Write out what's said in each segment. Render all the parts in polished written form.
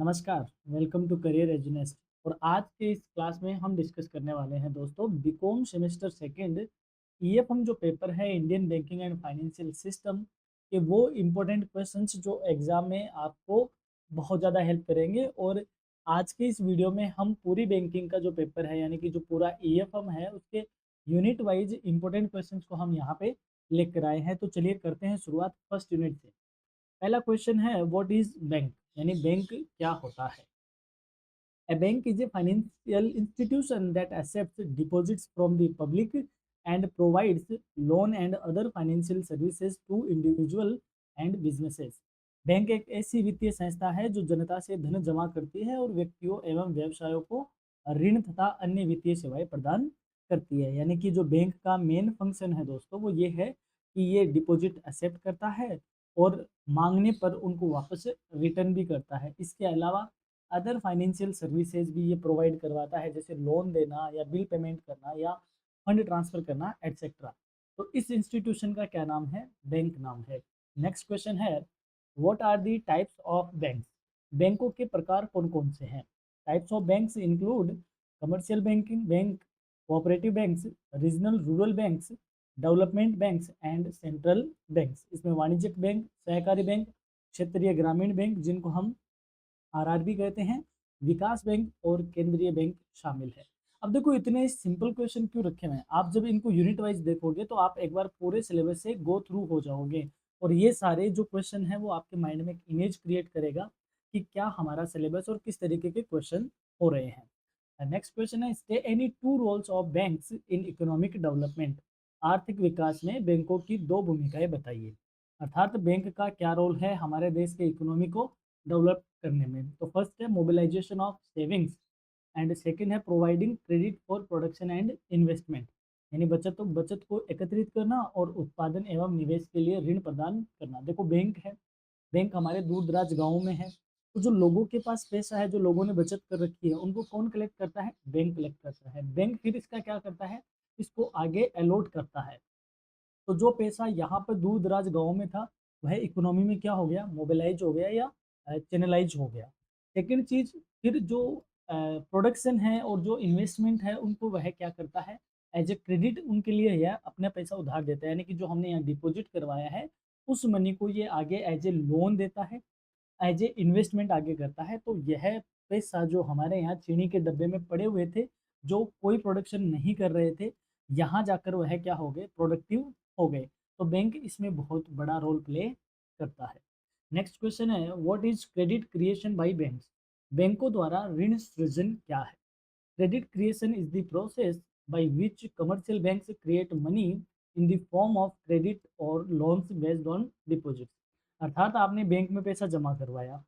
नमस्कार, welcome to career एजुनेस्ट। और आज के इस क्लास में हम डिस्कस करने वाले हैं दोस्तों बीकॉम सेमेस्टर सेकंड ईएफएम जो पेपर है Indian banking and financial system के वो इम्पोर्टेंट क्वेश्चंस जो एग्जाम में आपको बहुत ज़्यादा हेल्प करेंगे। और आज के इस वीडियो में हम पूरी बैंकिंग का जो पेपर है यानी कि जो पूरा ईएफएम है उसके यूनिट वाइज इंपॉर्टेंट क्वेश्चंस को हम यहाँ पे लेकर आए हैं। तो चलिए करते हैं शुरुआत फर्स्ट यूनिट से। पहला क्वेश्चन है व्हाट इज बैंक, यानी बैंक क्या होता है। A bank is a financial institution that accepts deposits from the public and provides loan and other financial services to individual and businesses. Bank एक ऐसी वित्तीय संस्था है जो जनता से धन जमा करती है और व्यक्तियों एवं व्यवसायों को ऋण तथा अन्य वित्तीय सेवाएं प्रदान करती है। यानी कि जो बैंक का मेन फंक्शन है दोस्तों वो ये है कि ये डिपॉजिट एक्सेप्ट करता है और मांगने पर उनको वापस रिटर्न भी करता है। इसके अलावा अदर फाइनेंशियल सर्विसेज भी ये प्रोवाइड करवाता है, जैसे लोन देना या बिल पेमेंट करना या फंड ट्रांसफर करना एटसेट्रा। तो इस इंस्टीट्यूशन का क्या नाम है? बैंक नाम है। नेक्स्ट क्वेश्चन है what are the types of banks. बैंकों के प्रकार कौन कौन से हैं? Types of banks include commercial banking bank, cooperative banks, regional rural banks, development banks and central banks. इसमें वाणिज्यिक बैंक, सहकारी बैंक, क्षेत्रीय ग्रामीण बैंक जिनको हम आरआरबी कहते हैं, विकास बैंक और केंद्रीय बैंक शामिल है। अब देखो इतने सिंपल क्वेश्चन क्यों रखे हुए हैं, आप जब इनको यूनिट वाइज देखोगे तो आप एक बार पूरे सिलेबस से गो थ्रू हो जाओगे और ये सारे जो क्वेश्चन हैं वो आपके माइंड में एक इमेज क्रिएट करेगा कि क्या हमारा सिलेबस और किस तरीके के क्वेश्चन हो रहे हैं। नेक्स्ट क्वेश्चन है state any two roles of banks in economic development. आर्थिक विकास में बैंकों की दो भूमिकाएं बताइए। अर्थात बैंक का क्या रोल है हमारे देश के इकोनॉमी को डेवलप करने में। तो फर्स्ट है mobilisation of savings and second है providing credit for production and investment, यानी बचत को एकत्रित करना और उत्पादन एवं निवेश के लिए ऋण प्रदान करना। देखो बैंक है, बैंक हमारे दूर दराज गाँव में है, तो जो लोगों के पास पैसा है, जो लोगों ने बचत कर रखी है, उनको कौन कलेक्ट करता है? बैंक कलेक्ट करता है। बैंक फिर इसका क्या करता है? इसको आगे अलॉट करता है। तो जो पैसा यहाँ पर दूर दराज गाँव में था वह इकोनॉमी में क्या हो गया? मोबिलाइज हो गया या चैनलाइज हो गया। सेकंड चीज, फिर जो प्रोडक्शन है और जो इन्वेस्टमेंट है उनको वह क्या करता है? एज ए क्रेडिट उनके लिए यह अपना पैसा उधार देता है, यानी कि जो हमने यहाँ डिपॉजिट करवाया है उस मनी को ये आगे एज ए लोन देता है, एज ए इन्वेस्टमेंट आगे करता है। तो यह पैसा जो हमारे यहाँ चीनी के डब्बे में पड़े हुए थे, जो कोई प्रोडक्शन नहीं कर रहे थे, यहाँ जाकर वह क्या हो गए? प्रोडक्टिव हो गए। तो बैंक इसमें बहुत बड़ा रोल प्ले करता है। नेक्स्ट क्वेश्चन है what is credit creation bye banks. बैंकों द्वारा ऋण सृजन क्या है? Credit creation is the process by which commercial banks create money in the form of credit और लोन्स बेस्ड ऑन डिपॉजिट्स। अर्थात आपने बैंक में पैसा जमा करवाया,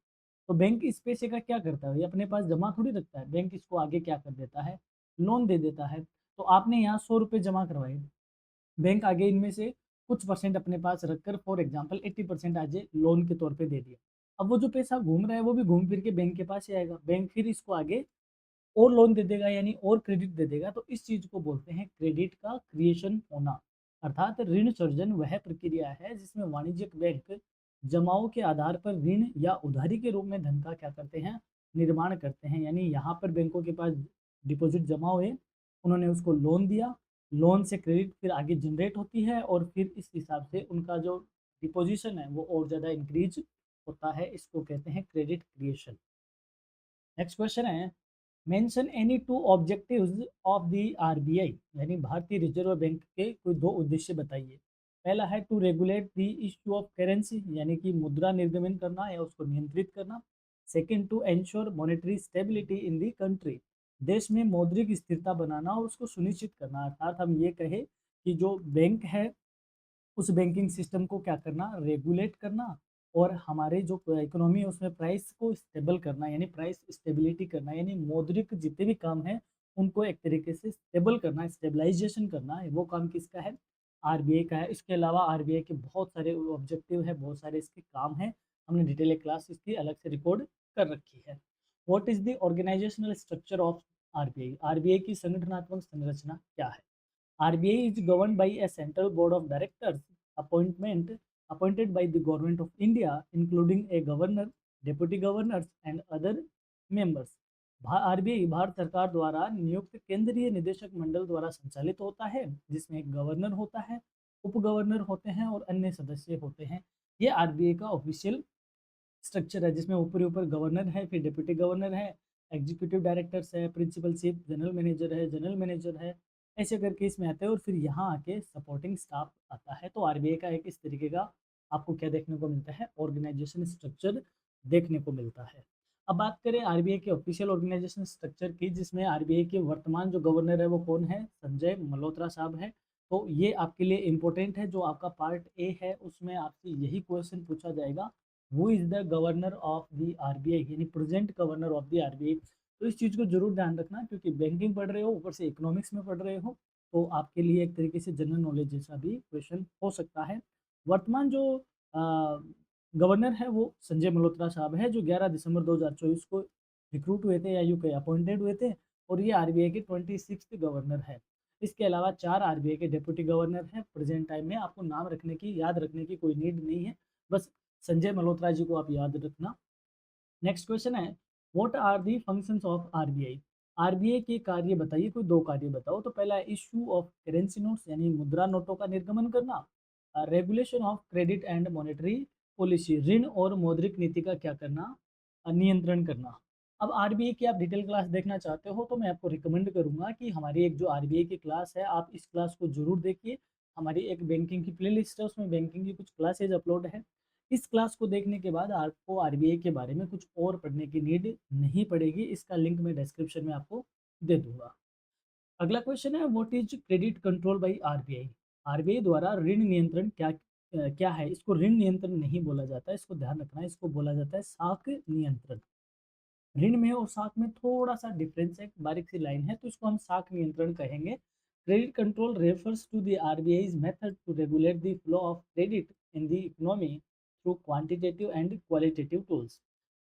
तो बैंक इस पैसे का क्या करता है? ये अपने पास जमा थोड़ी रखता है, बैंक इसको आगे क्या कर देता है? लोन दे देता है। तो आपने यहाँ 100 रुपये जमा करवाए, बैंक आगे इनमें से कुछ परसेंट अपने पास रखकर फॉर एग्जांपल 80% आज लोन के तौर पे दे दिया। अब वो जो पैसा घूम रहा है वो भी घूम फिर के बैंक के पास ही आएगा, बैंक फिर इसको आगे और लोन दे देगा यानी और क्रेडिट दे देगा। तो इस चीज को बोलते हैं क्रेडिट का क्रिएशन होना। अर्थात ऋण सृजन वह प्रक्रिया है जिसमें वाणिज्यिक बैंक जमाओं के आधार पर ऋण या उधारी के रूप में धन का क्या करते हैं? निर्माण करते हैं। यानी यहाँ पर बैंकों के पास डिपॉजिट जमा हुए, उन्होंने उसको लोन दिया, लोन से क्रेडिट फिर आगे जनरेट होती है और फिर इस हिसाब से उनका जो डिपोजिशन है वो और ज़्यादा इंक्रीज होता है। इसको कहते हैं क्रेडिट क्रिएशन। नेक्स्ट क्वेश्चन है mention any to objectives of the RBI, यानी भारतीय रिजर्व बैंक के कोई दो उद्देश्य बताइए। पहला है to regulate the issue of currency, यानी कि मुद्रा निर्गमन करना या उसको नियंत्रित करना। Second to ensure monetary stability in the country, देश में मौद्रिक स्थिरता बनाना और उसको सुनिश्चित करना। अर्थात हम ये कहे कि जो बैंक है उस बैंकिंग सिस्टम को क्या करना? रेगुलेट करना और हमारे जो इकोनॉमी है उसमें प्राइस को स्टेबल करना, यानी प्राइस स्टेबिलिटी करना, यानी मौद्रिक जितने भी काम है उनको एक तरीके से स्टेबल करना, स्टेबलाइजेशन करना है, वो काम किसका है? आरबीआई का है। इसके अलावा आरबीआई के बहुत सारे ऑब्जेक्टिव है, बहुत सारे इसके काम है, हमने डिटेल क्लास इसकी अलग से रिकॉर्ड कर रखी है। What is the organizational structure of RBI. RBI की संगठनात्मक संरचना क्या है? RBI is governed by a central board of directors appointed by the government of India, including a governor, deputy governors and other members. RBI Bharat सरकार द्वारा नियुक्त केंद्रीय निदेशक मंडल द्वारा संचालित होता है, जिसमें एक गवर्नर होता है, उप गवर्नर होते हैं और अन्य सदस्य होते हैं। ये आरबीआई का ऑफिशियल स्ट्रक्चर है, जिसमें ऊपर ऊपर गवर्नर है, फिर डिप्टी गवर्नर है, एग्जीक्यूटिव डायरेक्टर्स है, प्रिंसिपल चीफ, जनरल मैनेजर है, ऐसे करके इसमें आते हैं और फिर यहाँ आके सपोर्टिंग स्टाफ आता है। तो आरबीआई का एक इस तरीके का आपको क्या देखने को मिलता है, ऑर्गेनाइजेशन स्ट्रक्चर देखने को मिलता है। अब बात करें आरबीआई के ऑफिशियल ऑर्गेनाइजेशन स्ट्रक्चर की, जिसमें आरबीआई के वर्तमान जो गवर्नर है वो कौन है, संजय मल्होत्रा साहब है। तो ये आपके लिए इंपॉर्टेंट है, जो आपका पार्ट ए है उसमें आपसे यही क्वेश्चन पूछा जाएगा, who is the governor of the RBI, यानी present governor of the RBI. तो इस चीज़ को जरूर ध्यान रखना, क्योंकि बैंकिंग पढ़ रहे हो, ऊपर से इकोनॉमिक्स में पढ़ रहे हो, तो आपके लिए एक तरीके से जनरल नॉलेज जैसा भी क्वेश्चन हो सकता है। वर्तमान जो गवर्नर है वो संजय मल्होत्रा साहब है, जो 11 दिसंबर 2024 को रिक्रूट हुए थे या यूं कहे अपॉइंटेड हुए थे, और ये आरबीआई के 26 गवर्नर है। इसके अलावा 4 आरबीआई के डिप्टी गवर्नर हैं प्रेजेंट टाइम में। आपको नाम रखने की, याद रखने की कोई नीड नहीं है, बस संजय मल्होत्रा जी को आप याद रखना। नेक्स्ट क्वेश्चन है, what are the functions of RBI. RBI के कार्य बताइए, कोई दो कार्य बताओ। तो पहला है इशू ऑफ करेंसी नोट्स, यानी मुद्रा नोटों का निर्गमन करना। Regulation of credit and monetary policy, ऋण और मौद्रिक नीति का क्या करना, नियंत्रण करना। अब आरबीआई की आप डिटेल क्लास देखना चाहते हो तो मैं आपको रिकमेंड करूंगा कि हमारी एक जो आरबीआई की क्लास है, आप इस क्लास को जरूर देखिए। हमारी एक बैंकिंग की प्लेलिस्ट है, उसमें बैंकिंग की कुछ क्लासेज अपलोड है। इस क्लास को देखने के बाद आपको आरबीआई के बारे में कुछ और पढ़ने की नीड नहीं पड़ेगी। इसका लिंक मैं डिस्क्रिप्शन में आपको दे दूंगा। अगला क्वेश्चन है, what is credit control by RBI. RBI द्वारा ऋण नियंत्रण क्या है। इसको ऋण नियंत्रण नहीं बोला जाता है, इसको ध्यान रखना है, इसको बोला जाता है साख नियंत्रण। ऋण में और साख में थोड़ा सा डिफरेंस है, बारीक सी लाइन है, तो इसको हम साख नियंत्रण कहेंगे। Credit control refers to the RBI's method to regulate the flow of credit in the economy through quantitative and qualitative tools.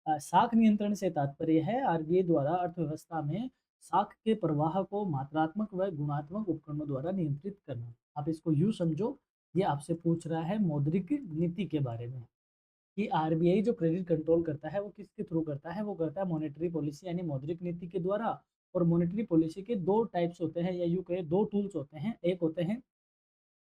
साख नियंत्रण से तात्पर्य है आरबीआई द्वारा अर्थव्यवस्था में साख के प्रवाह को मात्रात्मक व गुणात्मक उपकरणों द्वारा नियंत्रित करना। आप इसको यूँ समझो, ये आपसे पूछ रहा है मौद्रिक नीति के बारे में, कि आरबीआई जो क्रेडिट कंट्रोल करता है वो किसके थ्रू करता है, वो करता है मॉनेटरी पॉलिसी यानी मौद्रिक नीति के द्वारा। और मॉनेटरी पॉलिसी के दो टाइप्स होते हैं, या यूँ कहे दो टूल्स होते हैं, एक होते हैं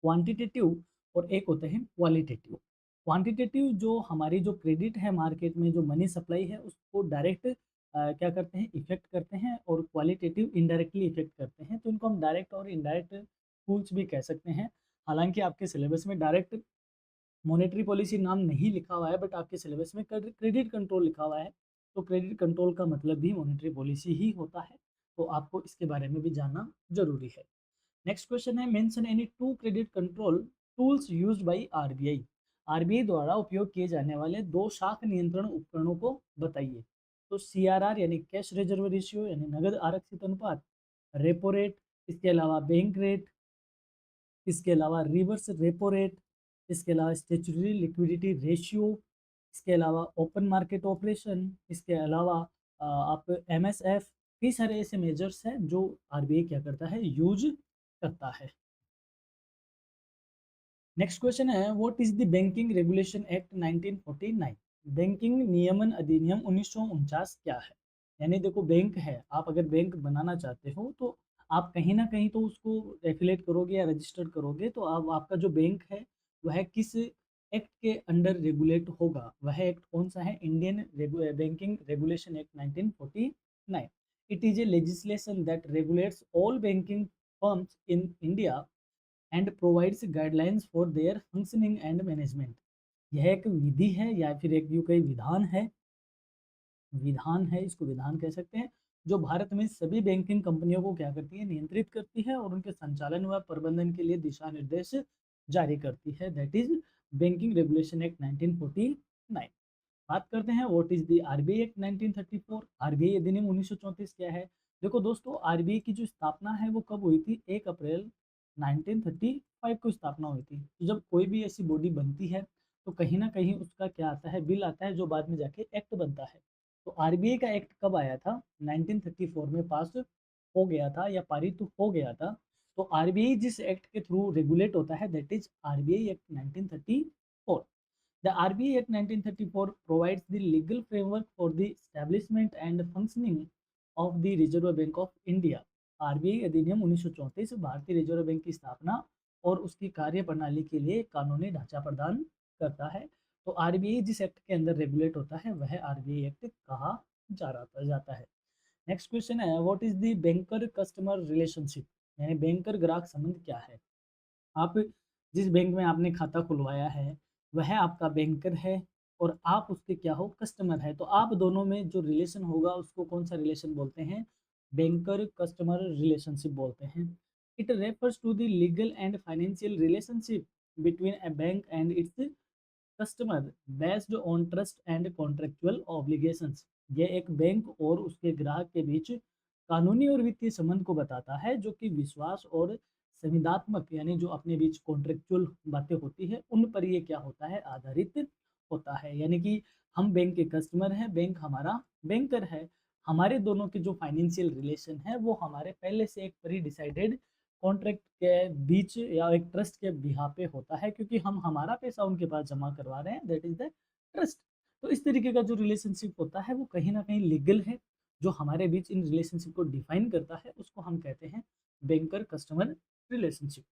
क्वांटिटेटिव और एक होते हैं क्वालिटेटिव। क्वांटिटेटिव जो हमारी जो क्रेडिट है मार्केट में, जो मनी सप्लाई है, उसको डायरेक्ट क्या करते हैं, इफेक्ट करते हैं, और क्वालिटेटिव इनडायरेक्टली इफेक्ट करते हैं। तो इनको हम डायरेक्ट और इनडायरेक्ट टूल्स भी कह सकते हैं। हालांकि आपके सिलेबस में डायरेक्ट मॉनेटरी पॉलिसी नाम नहीं लिखा हुआ है, बट आपके सिलेबस में क्रेडिट कंट्रोल लिखा हुआ है, तो क्रेडिट कंट्रोल का मतलब भी मॉनेटरी पॉलिसी ही होता है। तो आपको इसके बारे में भी जानना जरूरी है। नेक्स्ट क्वेश्चन है, mention any to credit control tools used by RBI. RBI द्वारा उपयोग किए जाने वाले दो शाख नियंत्रण उपकरणों को बताइए। तो सीआरआर यानी कैश रिजर्व रेशियो, यानी नगद आरक्षित अनुपात, रेपो रेट, इसके अलावा बैंक रेट, इसके अलावा रिवर्स रेपो रेट, इसके अलावा स्टेचुटरी लिक्विडिटी रेशियो, इसके अलावा ओपन मार्केट ऑपरेशन, इसके अलावा आप एमएसएफ, कई सारे ऐसे मेजर्स हैं जो आरबीआई क्या करता है, यूज करता है। नेक्स्ट क्वेश्चन है, what is the banking regulation act 1949। Banking नियमन अधिनियम 1949 क्या है। यानी देखो, बैंक है, आप अगर बैंक बनाना चाहते हो तो आप कहीं ना कहीं तो उसको एफिलेट करोगे या रजिस्टर्ड करोगे, तो अब आपका जो बैंक है वह किस एक्ट के अंडर रेगुलेट होगा। वह एक्ट कौन सा है, Indian banking regulation act 1949। It is a legislation that regulates all banking firms in India and provides guidelines for their functioning and management. यह एक विधि है या फिर एक यूं कई विधान है, इसको विधान कह सकते हैं, जो भारत में सभी बैंकिंग कंपनियों को क्या करती है, नियंत्रित करती है और उनके संचालन व प्रबंधन के लिए दिशा निर्देश जारी करती है। That is banking regulation act 1949। बात करते हैं what is the RBI act 1934। RBI अधिनियम 1934 क्या है। देखो दोस्तों, आरबीआई की जो स्थापना है वो कब हुई थी, 1 अप्रैल 1935 को स्थापना हुई थी। तो जब कोई भी ऐसी बॉडी बनती है तो कहीं ना कहीं उसका क्या आता है, बिल आता है, जो बाद में जाके एक्ट बनता है। तो आरबीआई का एक्ट कब आया था, 1934 में पास हो गया था या पारित हो गया था। तो आरबीआई जिस एक्ट के थ्रू रेगुलेट होता है that is RBI act 1934। The RBI Act 1934 provides the legal framework for the establishment and functioning of the Reserve Bank of India. RBI अधिनियम 1934 भारतीय रिजर्व बैंक की स्थापना और उसकी कार्य प्रणाली के लिए कानूनी ढांचा प्रदान करता है। तो आरबीआई जिस एक्ट के अंदर रेगुलेट होता है वह आरबीआई एक्ट कहा जाता है। नेक्स्ट क्वेश्चन है, what is the banker customer relationship, यानी बैंकर ग्राहक संबंध क्या है। आप जिस बैंक में आपने खाता खुलवाया है वह आपका बैंकर है और आप उसके क्या हो, कस्टमर है। तो आप दोनों में जो रिलेशन होगा उसको कौन सा रिलेशन बोलते हैं, बैंकर कस्टमर रिलेशनशिप बोलते हैं। It refers to the legal and financial relationship between a bank and its customer based on trust and contractual obligations. ये एक बैंक और उसके ग्राहक के बीच कानूनी और वित्तीय संबंध को बताता है जो कि विश्वास और संविदात्मक, यानी जो अपने बीच कॉन्ट्रेक्चुअल बातें होती है उन पर ये क्या होता है, आधारित होता है। यानी कि हम बैंक के कस्टमर हैं, बैंक हमारा बैंकर है। हमारे दोनों के जो फाइनेंशियल रिलेशन है वो हमारे पहले से एक प्री डिसाइडेड कॉन्ट्रैक्ट के बीच या एक ट्रस्ट के बिहा पे होता है, क्योंकि हम हमारा पैसा उनके पास जमा करवा रहे हैं, दैट इज द ट्रस्ट। तो इस तरीके का जो रिलेशनशिप होता है वो कहीं ना कहीं लीगल है। जो हमारे बीच इन रिलेशनशिप को डिफाइन करता है उसको हम कहते हैं बैंकर कस्टमर रिलेशनशिप।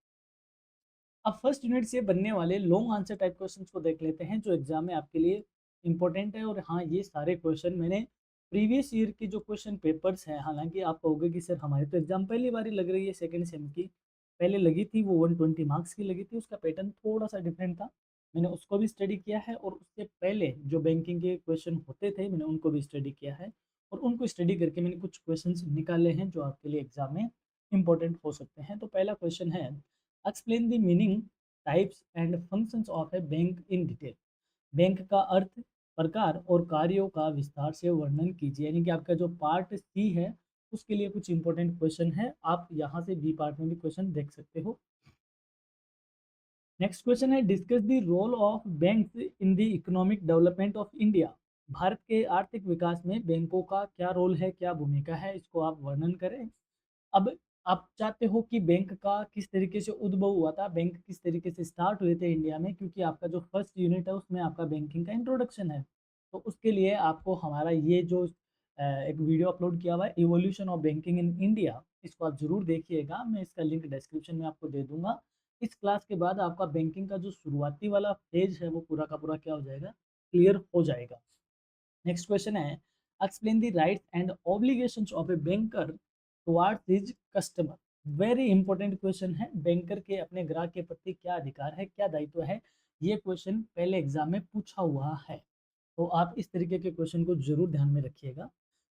अब फर्स्ट यूनिट से बनने वाले लॉन्ग आंसर टाइप क्वेश्चंस को देख लेते हैं जो एग्जाम में आपके लिए इंपॉर्टेंट है। और हाँ, ये सारे क्वेश्चन मैंने प्रीवियस ईयर के जो क्वेश्चन पेपर्स हैं, हालांकि आप कहोगे कि सर हमारी तो एग्जाम पहली बार ही लग रही है, सेकंड सेम की पहले लगी थी वो 120 मार्क्स की लगी थी, उसका पैटर्न थोड़ा सा डिफरेंट था। मैंने उसको भी स्टडी किया है और उससे पहले जो बैंकिंग के क्वेश्चन होते थे मैंने उनको भी स्टडी किया है और उनको स्टडी करके मैंने कुछ क्वेश्चन निकाले हैं जो आपके लिए एग्जाम में इंपॉर्टेंट हो सकते हैं। तो पहला क्वेश्चन है, explain the meaning types and functions of A bank in detail. Bank का अर्थ, प्रकार और कार्यों का विस्तार से वर्णन कीजिए। यानी कि आपका जो पार्ट सी है उसके लिए कुछ इंपॉर्टेंट क्वेश्चन है, आप यहाँ से बी पार्ट में भी क्वेश्चन देख सकते हो। नेक्स्ट क्वेश्चन है, discuss the role of banks in the economic development of India. भारत के आर्थिक विकास में बैंकों का क्या रोल है, क्या भूमिका है, इसको आप वर्णन करें। अब आप चाहते हो कि बैंक का किस तरीके से उद्भव हुआ था, बैंक किस तरीके से स्टार्ट हुए थे इंडिया में, क्योंकि आपका जो फर्स्ट यूनिट है उसमें आपका बैंकिंग का इंट्रोडक्शन है। तो उसके लिए आपको हमारा ये जो एक वीडियो अपलोड किया हुआ है, evolution of banking in India, इसको आप जरूर देखिएगा। मैं इसका लिंक डिस्क्रिप्शन में आपको दे दूंगा। इस क्लास के बाद आपका बैंकिंग का जो शुरुआती वाला फेज है वो पूरा का पूरा क्या हो जाएगा, क्लियर हो जाएगा। नेक्स्ट क्वेश्चन है, explain the rights and obligations of a banker towards his customer. Very important question है, बैंकर के अपने ग्राहक के प्रति क्या अधिकार है, क्या दायित्व है। ये क्वेश्चन पहले एग्जाम में पूछा हुआ है, तो आप इस तरीके के क्वेश्चन को जरूर ध्यान में रखिएगा।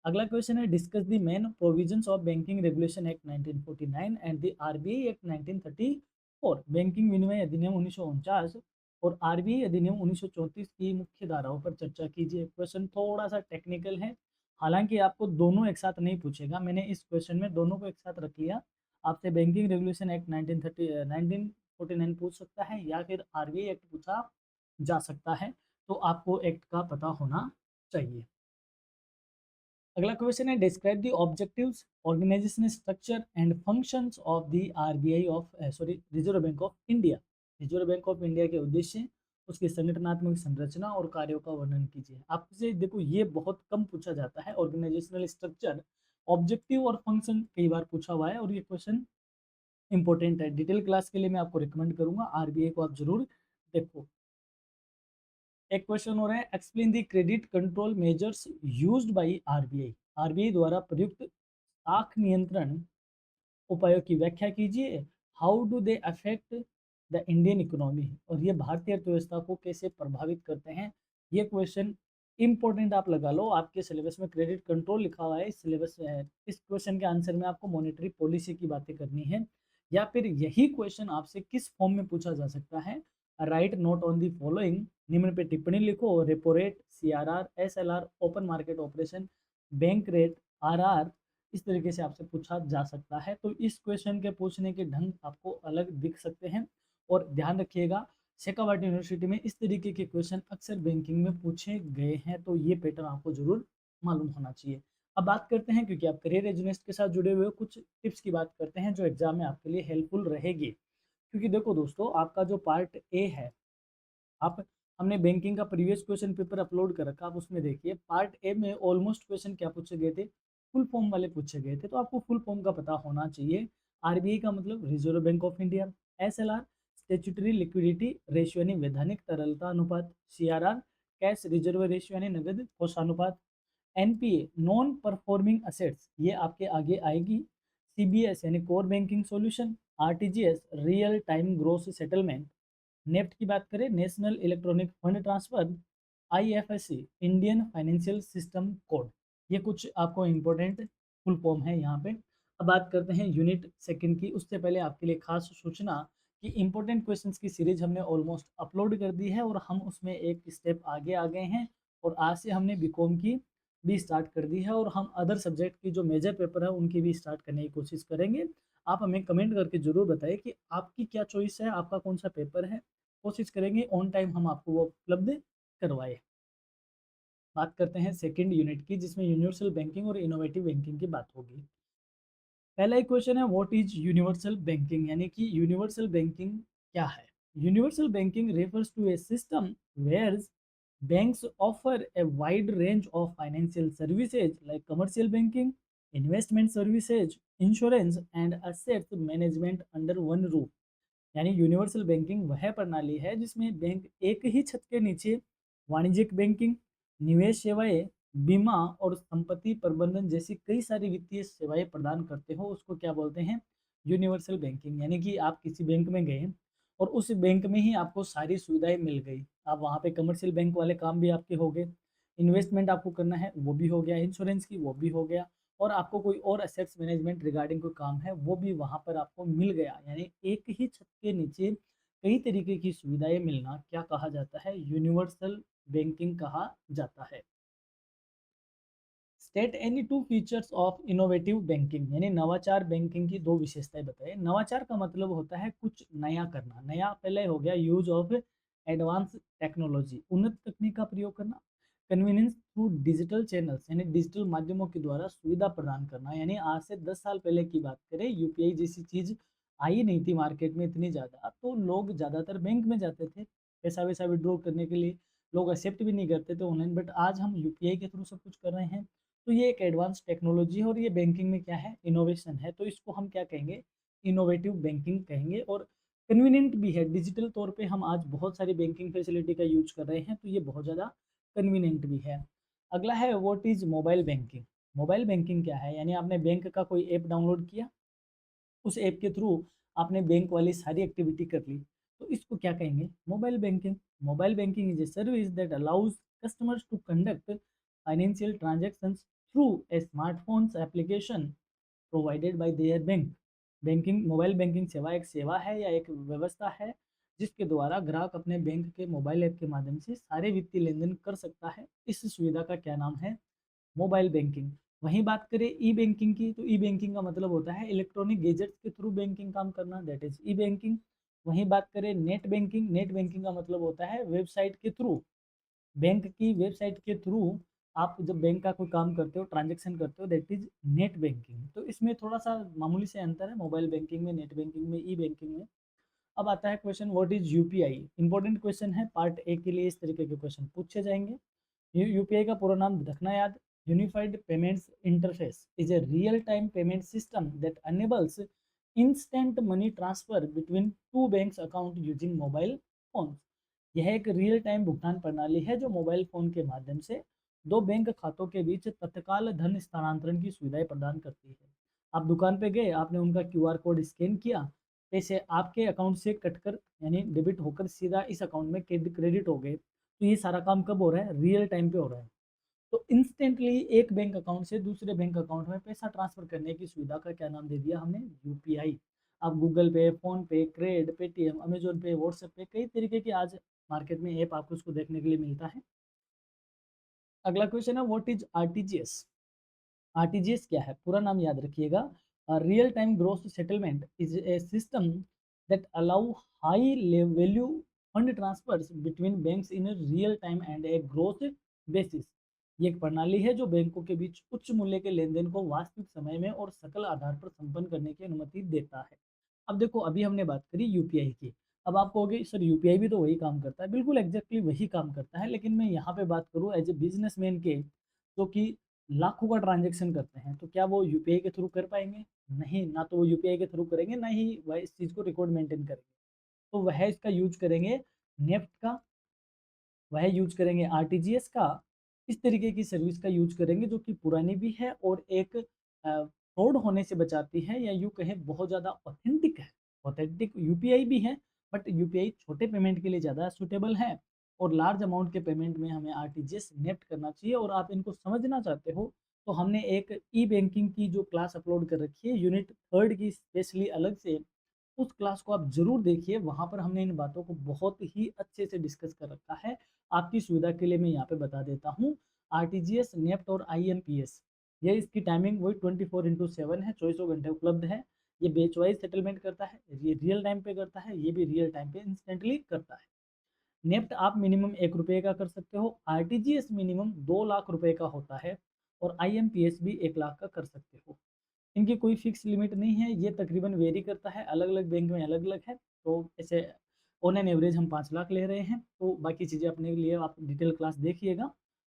अगला क्वेश्चन है, discuss the main provisions of banking regulation act 1949 and the RBI act 1934। Banking विनिमय अधिनियम 1949 और आरबीआई अधिनियम 1934 की मुख्य धाराओं पर चर्चा कीजिए। क्वेश्चन थोड़ा सा टेक्निकल है, हालांकि आपको दोनों एक साथ नहीं पूछेगा, मैंने इस क्वेश्चन में दोनों को एक साथ रख लिया। आपसे बैंकिंग रेगुलेशन एक्ट 1949 पूछ सकता है या फिर आरबीआई एक्ट पूछा जा सकता है, तो आपको एक्ट का पता होना चाहिए। अगला क्वेश्चन है, describe the objectives, organization structure and functions of the RBI of Reserve Bank of India. Reserve Bank of India के उद्देश्य, उसकी संगठनात्मक संरचना और कार्यों का वर्णन कीजिए। आपसे देखो ये बहुत कम पूछा जाता है, ऑर्गेनाइजेशनल स्ट्रक्चर, ऑब्जेक्टिव और फंक्शन कई बार पूछा हुआ है और ये क्वेश्चन इंपॉर्टेंट है। डिटेल क्लास के लिए मैं आपको रिकमेंड करूंगा, आरबीआई को आप जरूर देखो। एक क्वेश्चन हो रहा है, explain the credit control measures used by RBI. RBI द्वारा प्रयुक्त साख नियंत्रण उपायों की व्याख्या कीजिए। How do they affect the Indian economy, और ये भारतीय अर्थव्यवस्था को कैसे प्रभावित करते हैं। ये क्वेश्चन इंपॉर्टेंट आप लगा लो, आपके सिलेबस में क्रेडिट कंट्रोल लिखा हुआ है, इस सिलेबस में इस क्वेश्चन के आंसर में आपको मॉनेटरी पॉलिसी की बातें करनी है। या फिर यही क्वेश्चन आपसे किस फॉर्म में पूछा जा सकता है, right note on the following, निम्न पे टिप्पणी लिखो। Repo rate, CRR, SLR, open market operation, bank rate, RR, इस तरीके से आपसे पूछा जा सकता है। तो इस क्वेश्चन के पूछने के ढंग आपको अलग दिख सकते हैं। और ध्यान रखिएगा, शेखावाटी यूनिवर्सिटी में इस तरीके के क्वेश्चन अक्सर बैंकिंग में पूछे गए हैं, तो ये पैटर्न आपको जरूर मालूम होना चाहिए। अब बात करते हैं, क्योंकि आप करियर एजुनेस्ट के साथ जुड़े हुए हो, कुछ टिप्स की बात करते हैं जो एग्जाम में आपके लिए हेल्पफुल रहेगी। क्योंकि देखो दोस्तों, आपका जो पार्ट ए है, आप हमने बैंकिंग का प्रीवियस क्वेश्चन पेपर अपलोड कर रखा, आप उसमें देखिए। पार्ट ए में ऑलमोस्ट क्वेश्चन क्या पूछे गए थे, फुल फॉर्म वाले पूछे गए थे, तो आपको फुल फॉर्म का पता होना चाहिए। आरबीआई का मतलब reserve Bank of India, SLR statutory liquidity ratio यानी वैधानिक तरलता अनुपात, सीआरआर कैश रिजर्व रेशियो यानी नगद कोषानुपात, एनपीए नॉन परफॉर्मिंग असेट्स ये आपके आगे आएगी, सीबीएस यानी core banking solution, RTGS real time gross settlement, NEFT की बात करें national electronic fund transfer, IFSC Indian financial system code. ये कुछ आपको इम्पोर्टेंट फुल फॉर्म है यहाँ पे। अब बात करते हैं यूनिट सेकंड की। उससे पहले आपके लिए खास सूचना कि इम्पोर्टेंट क्वेश्चंस की सीरीज हमने ऑलमोस्ट अपलोड कर दी है और हम उसमें एक स्टेप आगे आ गए हैं, और आज से हमने बीकॉम की भी स्टार्ट कर दी है, और हम अदर सब्जेक्ट की जो मेजर पेपर है उनकी भी स्टार्ट करने की कोशिश करेंगे। आप हमें कमेंट करके ज़रूर बताइए कि आपकी क्या चॉइस है, आपका कौन सा पेपर है। कोशिश करेंगे ऑन टाइम हम आपको वो उपलब्ध करवाए। बात करते हैं सेकंड यूनिट की, जिसमें यूनिवर्सल बैंकिंग और इनोवेटिव बैंकिंग की बात होगी। पहला एक क्वेश्चन है, व्हाट इज यूनिवर्सल बैंकिंग, यानी कि यूनिवर्सल बैंकिंग क्या है। Universal banking refers to a system where banks offer a wide range of financial services like commercial banking, investment services, insurance and assets management under one roof। यानी universal banking वह प्रणाली है जिसमें bank एक ही छत के नीचे वाणिज्यिक बैंकिंग, निवेश सेवाएं, बीमा और संपत्ति प्रबंधन जैसी कई सारी वित्तीय सेवाएं प्रदान करते हो, उसको क्या बोलते हैं, यूनिवर्सल बैंकिंग। यानी कि आप किसी बैंक में गए और उस बैंक में ही आपको सारी सुविधाएं मिल गई, आप वहाँ पे कमर्शियल बैंक वाले काम भी आपके हो गए, इन्वेस्टमेंट आपको करना है वो भी हो गया, इंश्योरेंस की वो भी हो गया, और आपको कोई और एसेट्स मैनेजमेंट रिगार्डिंग कोई काम है वो भी वहाँ पर आपको मिल गया। यानी एक ही छत के नीचे कई तरीके की सुविधाएं मिलना क्या कहा जाता है, यूनिवर्सल बैंकिंग कहा जाता है। State any two features of innovative banking, यानी नवाचार बैंकिंग की दो विशेषताएं बताएं। नवाचार का मतलब होता है कुछ नया करना, नया पहले हो गया यूज ऑफ एडवांस टेक्नोलॉजी, उन्नत तकनीक का प्रयोग करना। कन्वीनियंस थ्रू डिजिटल चैनल्स, यानी डिजिटल माध्यमों के द्वारा सुविधा प्रदान करना, यानी आज से 10 साल पहले की बात करें, यूपीआई जैसी चीज आई नहीं थी मार्केट में इतनी ज़्यादा, तो लोग ज़्यादातर बैंक में जाते थे पैसा वैसा विड्रॉ करने के लिए, लोग एक्सेप्ट भी नहीं करते थे ऑनलाइन, बट आज हम यूपीआई के थ्रू सब कुछ कर रहे हैं। तो ये एक एडवांस टेक्नोलॉजी है और ये बैंकिंग में क्या है, इनोवेशन है, तो इसको हम क्या कहेंगे, इनोवेटिव बैंकिंग कहेंगे। और कन्वीनियंट भी है, डिजिटल तौर पे हम आज बहुत सारी बैंकिंग फैसिलिटी का यूज कर रहे हैं, तो ये बहुत ज़्यादा कन्वीनियंट भी है। अगला है what is mobile banking. Mobile banking क्या है, यानी आपने बैंक का कोई ऐप डाउनलोड किया, उस ऐप के थ्रू आपने बैंक वाली सारी एक्टिविटी कर ली, तो इसको क्या कहेंगे, mobile banking. Mobile banking is a service that allows customers to conduct financial transactions through a smartphones application provided by their bank. Banking mobile banking सेवा एक सेवा है या एक व्यवस्था है जिसके द्वारा ग्राहक अपने बैंक के मोबाइल ऐप के माध्यम से सारे वित्तीय लेन देन कर सकता है। इस सुविधा का क्या नाम है, मोबाइल बैंकिंग। वहीं बात करें ई बैंकिंग की, तो ई बैंकिंग का मतलब होता है इलेक्ट्रॉनिक गैजेट्स के थ्रू बैंकिंग काम करना, दैट इज ई बैंकिंग। वहीं बात करें नेट बैंकिंग, नेट बैंकिंग का मतलब होता है वेबसाइट के थ्रू, बैंक की वेबसाइट के थ्रू आप जब बैंक का कोई काम करते हो, ट्रांजेक्शन करते हो, दैट इज नेट बैंकिंग। तो इसमें थोड़ा सा मामूली से अंतर है मोबाइल बैंकिंग में, नेट बैंकिंग में, ई बैंकिंग में। अब आता है question what is UPI. Important question है, पार्ट ए के लिए इस तरीके के क्वेश्चन पूछे जाएंगे। यूपीआई का पूरा नाम रखना याद, unified payments interface is a real time payment system that enables instant money transfer between two banks account using mobile phone. यह एक रियल टाइम भुगतान प्रणाली है जो मोबाइल फोन के माध्यम से दो बैंक खातों के बीच तत्काल धन स्थानांतरण की सुविधाएं प्रदान करती है। आप दुकान पे गए, आपने उनका क्यूआर कोड स्कैन किया, पैसे आपके अकाउंट से कटकर यानी डेबिट होकर सीधा इस अकाउंट में क्रेडिट हो गए। तो ये सारा काम कब हो रहा है, रियल टाइम पे हो रहा है। तो इंस्टेंटली एक बैंक अकाउंट से दूसरे बैंक अकाउंट में पैसा ट्रांसफर करने की सुविधा का क्या नाम दे दिया हमने, यूपीआई। अब गूगल पे, फोन पे, क्रेड, पेटीएम, अमेजोन पे, व्हाट्सएप पे, कई तरीके के आज मार्केट में ऐप आपको उसको देखने के लिए मिलता है। अगला क्वेश्चन है व्हाट इज आरटीजीएस। आरटीजीएस क्या है, पूरा नाम याद रखिएगा, real time gross settlement is a system that allow high value fund transfers between banks in real time and a gross basis. ये एक प्रणाली है जो बैंकों के बीच उच्च मूल्य के लेन देन को वास्तविक समय में और सकल आधार पर संपन्न करने की अनुमति देता है। अब देखो, अभी हमने बात करी यूपीआई की, अब आप कहोगे सर यूपीआई भी तो वही काम करता है, बिल्कुल एग्जैक्टली वही काम करता है, लेकिन मैं यहाँ पे बात करूँ एज ए बिजनेसमैन के, जो कि लाखों का ट्रांजैक्शन करते हैं, तो क्या वो यूपीआई के थ्रू कर पाएंगे? नहीं, ना तो वो यूपीआई के थ्रू करेंगे, ना ही वह इस चीज़ को रिकॉर्ड मेंटेन करेंगे। तो वह इसका यूज करेंगे नेफ्ट का, वह यूज करेंगे आरटीजीएस का, इस तरीके की सर्विस का यूज करेंगे जो कि पुरानी भी है और एक फ्रॉड होने से बचाती है, या यूँ कहें बहुत ज़्यादा ऑथेंटिक है। ऑथेंटिक यूपीआई भी है, बट यूपीआई छोटे पेमेंट के लिए ज़्यादा सूटेबल है, और लार्ज अमाउंट के पेमेंट में हमें आरटीजीएस नेफ्ट करना चाहिए। और आप इनको समझना चाहते हो तो हमने एक ई बैंकिंग की जो क्लास अपलोड कर रखी है यूनिट थर्ड की, स्पेशली अलग से, उस क्लास को आप ज़रूर देखिए। वहाँ पर हमने इन बातों को बहुत ही अच्छे से डिस्कस कर रखा है। आपकी सुविधा के लिए मैं यहाँ पे बता देता हूँ, आरटीजीएस, नेफ्ट और आईएमपीएस, ये इसकी टाइमिंग वही 24/7 है, चौबीसों घंटे उपलब्ध है। ये बैच वाइज सेटलमेंट करता है, ये रियल टाइम पे करता है, ये भी रियल टाइम पे इंस्टेंटली करता है। नेफ्ट आप मिनिमम 1 रुपये का कर सकते हो, आरटीजीएस मिनिमम 2 लाख रुपए का होता है, और आईएमपीएस भी 1 लाख का कर सकते हो। इनकी कोई फिक्स लिमिट नहीं है, ये तकरीबन वेरी करता है, अलग अलग बैंक में अलग अलग है। तो ऐसे ऑन एन एवरेज हम 5 लाख ले रहे हैं, तो बाकी चीज़ें अपने लिए आप डिटेल क्लास देखिएगा।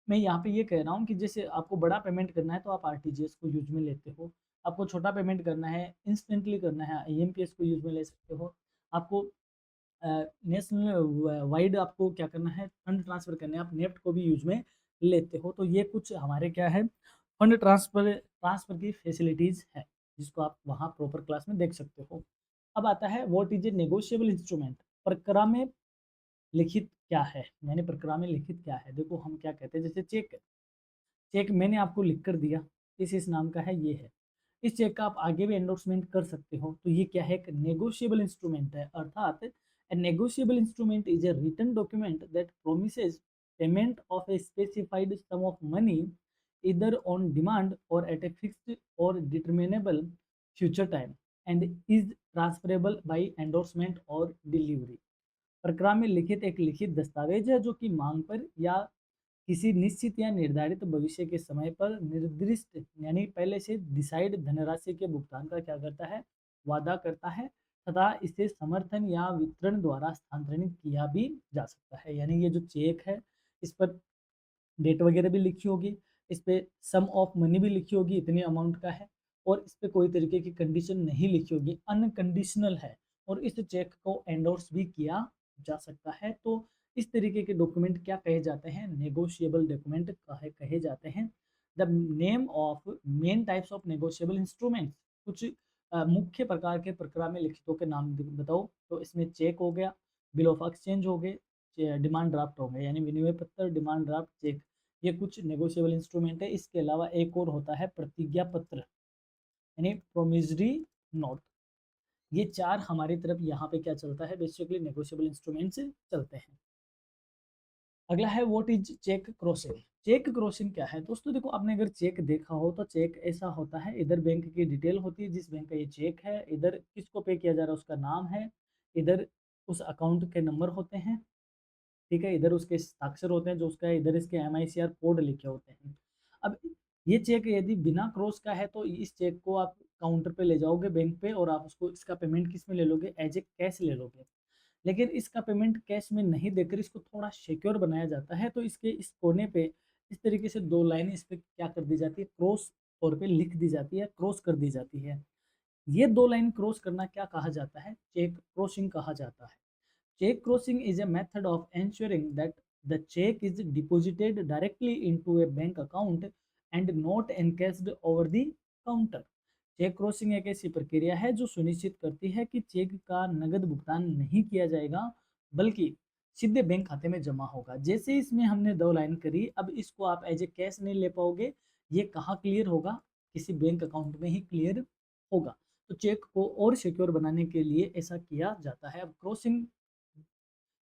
मैं यहाँ पे ये कह रहा हूँ कि जैसे आपको बड़ा पेमेंट करना है तो आप आरटीजीएस को यूज में लेते हो, आपको छोटा पेमेंट करना है, इंस्टेंटली करना है, आईएमपीएस को यूज में ले सकते हो। आपको नेशनल वाइड आपको क्या करना है, फंड ट्रांसफ़र करने हैं, आप नेफ्ट को भी यूज में लेते हो। तो ये कुछ हमारे क्या है, फंड ट्रांसफ़र ट्रांसफ़र की फैसिलिटीज़ है, जिसको आप वहाँ प्रॉपर क्लास में देख सकते हो। अब आता है what is A negotiable instrument, प्रक्रिया में लिखित क्या है, यानी प्रक्रिया में लिखित क्या है। देखो हम क्या कहते हैं, जैसे चेक, चेक मैंने आपको लिख कर दिया, इस नाम का है, ये है, इस चेक का आप आगे भी एंडोर्समेंट कर सकते हो, तो ये क्या है, एक नेगोशिएबल इंस्ट्रूमेंट है। अर्थात a negotiable instrument is a written document that promises payment of a specified sum of money either on demand or at a fixed or determinable future time and is transferable by endorsement or delivery। प्रक्रिया में लिखित एक लिखित दस्तावेज है जो कि मांग पर या किसी निश्चित या निर्धारित भविष्य के समय पर निर्दिष्ट, यानी पहले से डिसाइड धनराशि के भुगतान का क्या करता है, वादा करता है, तथा इसे समर्थन या वितरण द्वारा स्थानांतरित किया भी जा सकता है। यानी ये जो चेक है, इस पर डेट वगैरह भी लिखी होगी, इस पे सम ऑफ मनी भी लिखी होगी, इतनी अमाउंट का है, और इस पे कोई तरीके की कंडीशन नहीं लिखी होगी, अनकंडीशनल है, और इस चेक को एंडोर्स भी किया जा सकता है। तो इस तरीके के डॉक्यूमेंट क्या कहे जाते हैं, नेगोशिएबल डॉक्यूमेंट कहे जाते हैं। The name of main types of negotiable instruments, कुछ मुख्य प्रकार के प्रक्रिया में लिखितों के नाम बताओ, तो इसमें चेक हो गया, बिल ऑफ एक्सचेंज हो गए, डिमांड ड्राफ्ट हो गए, यानी विनिमय पत्र, डिमांड ड्राफ्ट, चेक, ये कुछ नेगोशिएबल इंस्ट्रूमेंट है। इसके अलावा एक और होता है प्रतिज्ञा पत्र, यानी प्रोमिसरी नोट। ये चार हमारी तरफ यहाँ पे क्या चलता है, बेसिकली नेगोशिएबल इंस्ट्रूमेंट्स चलते हैं। अगला है what is cheque crossing. Cheque crossing क्या है दोस्तों, देखो आपने अगर चेक देखा हो तो चेक ऐसा होता है, इधर बैंक की डिटेल होती है जिस बैंक का ये चेक है, इधर किसको पे किया जा रहा है उसका नाम है, इधर उस अकाउंट के नंबर होते हैं, ठीक है, इधर उसके हस्ताक्षर होते हैं जो उसका है, इधर इसके एमआईसीआर कोड लिखे होते हैं। अब ये चेक यदि बिना क्रॉस का है तो इस चेक को आप काउंटर पे ले जाओगे बैंक पे, और आप उसको, इसका पेमेंट किस में ले लोगे, एज ए कैश ले लोगे। लेकिन इसका पेमेंट कैश में नहीं देकर इसको थोड़ा सिक्योर बनाया जाता है, तो इसके इस कोने पे इस तरीके से दो लाइनें इस पे क्या कर दी जाती है, क्रॉस तौर पे लिख दी जाती है, क्रॉस कर दी जाती है। ये दो लाइन क्रॉस करना क्या कहा जाता है, चेक क्रॉसिंग कहा जाता है। Check crossing is a method of ensuring that the check is deposited directly into a bank account and not encashed over the counter। Cheque crossing एक ऐसी प्रक्रिया है जो सुनिश्चित करती है कि चेक का नगद भुगतान नहीं किया जाएगा, बल्कि सीधे बैंक खाते में जमा होगा। जैसे इसमें हमने दो लाइन करी, अब इसको आप एज ए कैश नहीं ले पाओगे, ये कहाँ क्लियर होगा, किसी बैंक अकाउंट में ही क्लियर होगा। तो चेक को और सिक्योर बनाने के लिए ऐसा किया जाता है। अब क्रॉसिंग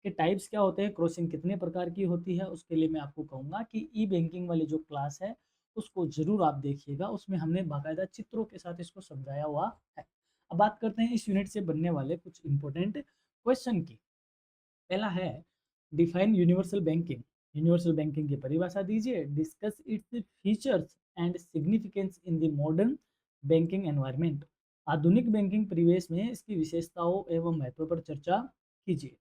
के टाइप्स क्या होते हैं, क्रॉसिंग कितने प्रकार की होती है, उसके लिए मैं आपको कहूँगा कि ई बैंकिंग वाली जो क्लास है उसको जरूर आप देखिएगा, उसमें हमने बाकायदा चित्रों के साथ इसको समझाया हुआ है। अब बात करते हैं इस यूनिट से बनने वाले कुछ इंपॉर्टेंट क्वेश्चन की। पहला है define universal banking. Universal banking की परिभाषा दीजिए, discuss its features and significance in the modern banking environment. आधुनिक बैंकिंग परिवेश में इसकी विशेषताओं एवं महत्व पर चर्चा कीजिए।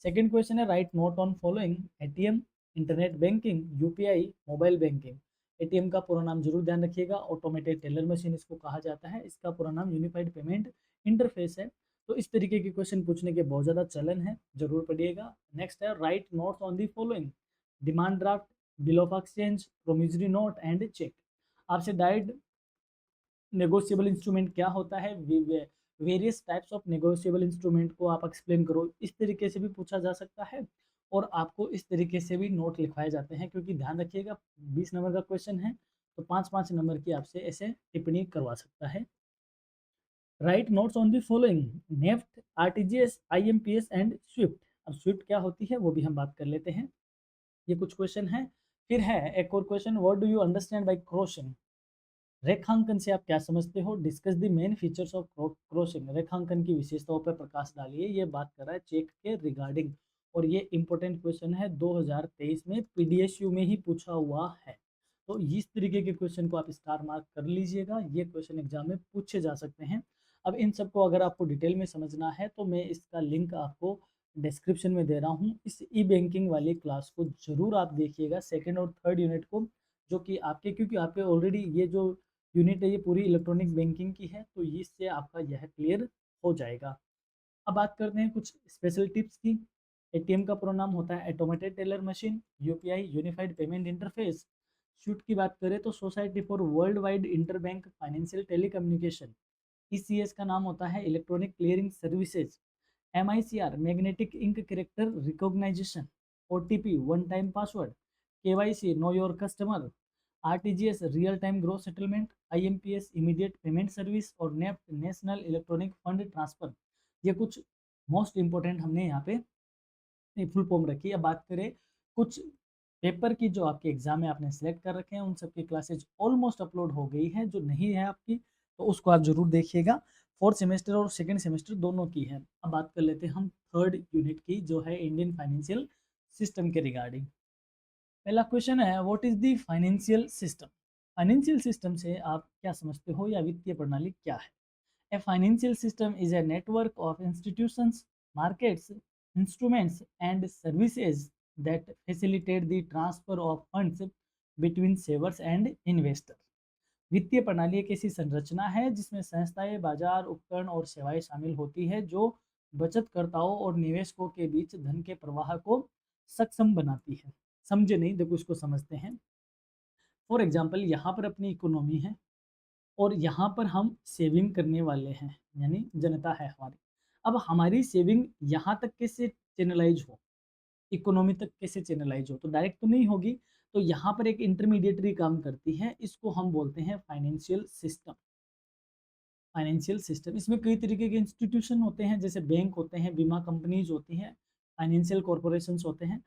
सेकंड क्वेश्चन है right note on following ATM, internet banking, UPI, mobile banking. ATM का पूरा नाम जरूर ध्यान रखिएगा, ऑटोमेटेड टेलर मशीन इसको कहा जाता है। इसका पूरा नाम यूनिफाइड पेमेंट इंटरफेस है। तो इस तरीके के क्वेश्चन पूछने के बहुत ज़्यादा चलन है, जरूर पढ़िएगा। नेक्स्ट है write notes on the following demand draft, bill of exchange, promissory note and cheque. आपसे डायरेक्ट नेगोशिएबल इंस्ट्रूमेंट क्या होता है, various types of negotiable instrument को आप एक्सप्लेन करो, इस तरीके से भी पूछा जा सकता है। और आपको इस तरीके से भी नोट लिखवाए जाते हैं, क्योंकि ध्यान रखिएगा 20 नंबर का क्वेश्चन है, तो 5-5 नंबर की आपसे ऐसे टिप्पणी करवा सकता है। Write notes on the following NEFT, RTGS, IMPS and Swift. अब स्विफ्ट क्या होती है वो भी हम बात कर लेते हैं। ये कुछ क्वेश्चन है। फिर है एक और question, what do you understand by crossing. रेखांकन से आप क्या समझते हो, discuss the main features of crossing. रेखांकन की विशेषताओं पर प्रकाश डालिए। ये बात कर रहा है चेक के रिगार्डिंग, और ये इंपॉर्टेंट क्वेश्चन है, 2023 में पीडीएसयू में ही पूछा हुआ है। तो इस तरीके के क्वेश्चन को आप स्टार मार्क कर लीजिएगा, ये क्वेश्चन एग्जाम में पूछे जा सकते हैं। अब इन सबको अगर आपको डिटेल में समझना है तो मैं इसका लिंक आपको डिस्क्रिप्शन में दे रहा हूँ। इस ई बैंकिंग वाली क्लास को जरूर आप देखिएगा, सेकेंड और थर्ड यूनिट को, जो कि आपके, क्योंकि आपके ऑलरेडी ये जो यूनिट है ये पूरी इलेक्ट्रॉनिक बैंकिंग की है, तो इससे आपका यह क्लियर हो जाएगा। अब बात करते हैं कुछ स्पेशल टिप्स की। एटीएम का पूरा नाम होता है automated teller machine, UPI unified payment interface. SWIFT की बात करें तो society for world wide interbank financial telecommunication. ECS का नाम होता है electronic clearing services. MICR magnetic ink character recognition. OTP one time password. KYC know your customer. RTGS real time growth settlement. IMPS immediate payment service. और NEFT national electronic fund transfer. ये कुछ most important हमने यहाँ पे full form रखी। अब बात करें कुछ पेपर की जो आपके एग्जाम में आपने सेलेक्ट कर रखे हैं, उन सबकी क्लासेज ऑलमोस्ट अपलोड हो गई है। जो नहीं है आपकी तो उसको आप जरूर देखिएगा। फोर्थ सेमेस्टर और सेकेंड सेमेस्टर दोनों की है। अब बात कर लेते हैं हम थर्ड यूनिट की, जो है इंडियन फाइनेंशियल सिस्टम के रिगार्डिंग। पहला क्वेश्चन है what is the financial system. Financial system से आप क्या समझते हो, या वित्तीय प्रणाली क्या है। A financial system is a network of institutions, markets, instruments, and services that facilitate the transfer of funds between savers and investors. वित्तीय प्रणाली एक ऐसी संरचना है जिसमें संस्थाएं, बाजार, उपकरण और सेवाएं शामिल होती है, जो बचतकर्ताओं और निवेशकों के बीच धन के प्रवाह को सक्षम बनाती है। समझे नहीं, देखो इसको समझते हैं। फॉर एग्जाम्पल, यहाँ पर अपनी इकोनॉमी है और यहाँ पर हम सेविंग करने वाले हैं, यानी जनता है हमारी। अब हमारी सेविंग यहाँ तक कैसे चैनलाइज हो, इकोनॉमी तक कैसे चैनलाइज हो, तो डायरेक्ट तो नहीं होगी। तो यहाँ पर एक इंटरमीडिएटरी काम करती है, इसको हम बोलते हैं फाइनेंशियल सिस्टम। फाइनेंशियल सिस्टम, इसमें कई तरीके के इंस्टीट्यूशन होते हैं, जैसे बैंक होते हैं, बीमा कंपनीज होती हैं, फाइनेंशियल कॉरपोरेशंस होते हैं।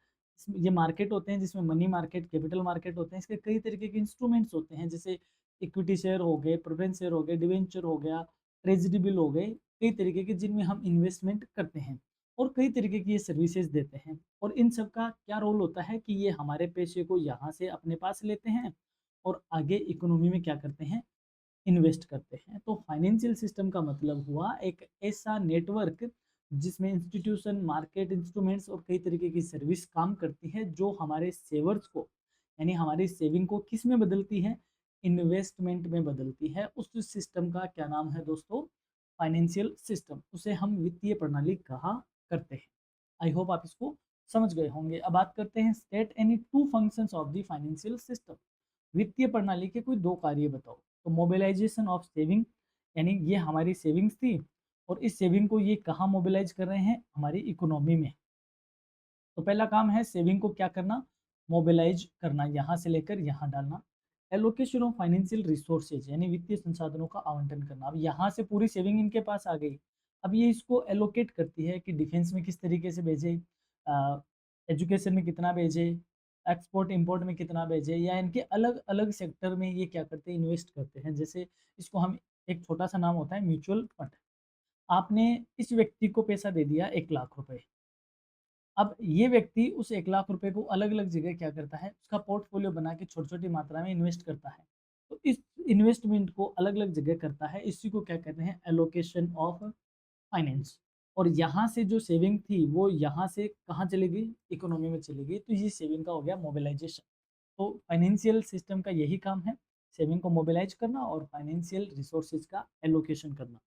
ये मार्केट होते हैं जिसमें मनी मार्केट, कैपिटल मार्केट होते हैं। इसके कई तरीके के इंस्ट्रूमेंट्स होते हैं, जैसे इक्विटी शेयर हो गए, प्रेफरेंस शेयर हो गए, डिवेंचर हो गया, ट्रेजरी बिल हो गए, कई तरीके के जिनमें हम इन्वेस्टमेंट करते हैं, और कई तरीके की ये सर्विसेज देते हैं। और इन सब का क्या रोल होता है कि ये हमारे पैसे को यहाँ से अपने पास लेते हैं और आगे इकोनॉमी में क्या करते हैं, इन्वेस्ट करते हैं। तो फाइनेंशियल सिस्टम का मतलब हुआ एक ऐसा नेटवर्क जिसमें इंस्टीट्यूशन, मार्केट, इंस्ट्रूमेंट्स और कई तरीके की सर्विस काम करती है, जो हमारे सेवर्स को, यानी हमारी सेविंग को किस में बदलती है, इन्वेस्टमेंट में बदलती है। उस सिस्टम का क्या नाम है दोस्तों, फाइनेंशियल सिस्टम। उसे हम वित्तीय प्रणाली कहा करते हैं। आई होप आप इसको समझ गए होंगे। अब बात करते हैं state any two functions of the financial system. वित्तीय प्रणाली के कोई दो कार्य बताओ। तो मोबिलाइजेशन ऑफ सेविंग, यानी ये हमारी सेविंग्स थी और इस सेविंग को ये कहाँ मोबिलाइज कर रहे हैं, हमारी इकोनॉमी में। तो पहला काम है सेविंग को क्या करना, मोबिलाइज करना, यहाँ से लेकर यहाँ डालना। एलोकेशन ऑफ फाइनेंशियल रिसोर्सेज, यानी वित्तीय संसाधनों का आवंटन करना। अब यहाँ से पूरी सेविंग इनके पास आ गई, अब ये इसको एलोकेट करती है कि डिफेंस में किस तरीके से भेजे, एजुकेशन में कितना भेजे, एक्सपोर्ट इंपोर्ट में कितना भेजे, या इनके अलग अलग सेक्टर में ये क्या करते हैं, इन्वेस्ट करते हैं। जैसे इसको हम, एक छोटा सा नाम होता है म्यूचुअल फंड। आपने इस व्यक्ति को पैसा दे दिया 1 लाख रुपए। अब ये व्यक्ति उस 1 लाख रुपए को अलग अलग जगह क्या करता है, उसका पोर्टफोलियो बना के छोटी छोटी मात्रा में इन्वेस्ट करता है। तो इस इन्वेस्टमेंट को अलग अलग जगह करता है, इसी को क्या कहते हैं, एलोकेशन ऑफ फाइनेंस। और यहाँ से जो सेविंग थी वो यहाँ से कहाँ चली गई, इकोनॉमी में चली गई, तो ये सेविंग का हो गया मोबिलाइजेशन। तो फाइनेंशियल सिस्टम का यही काम है, सेविंग को मोबिलाइज करना और फाइनेंशियल रिसोर्सेज का एलोकेशन करना।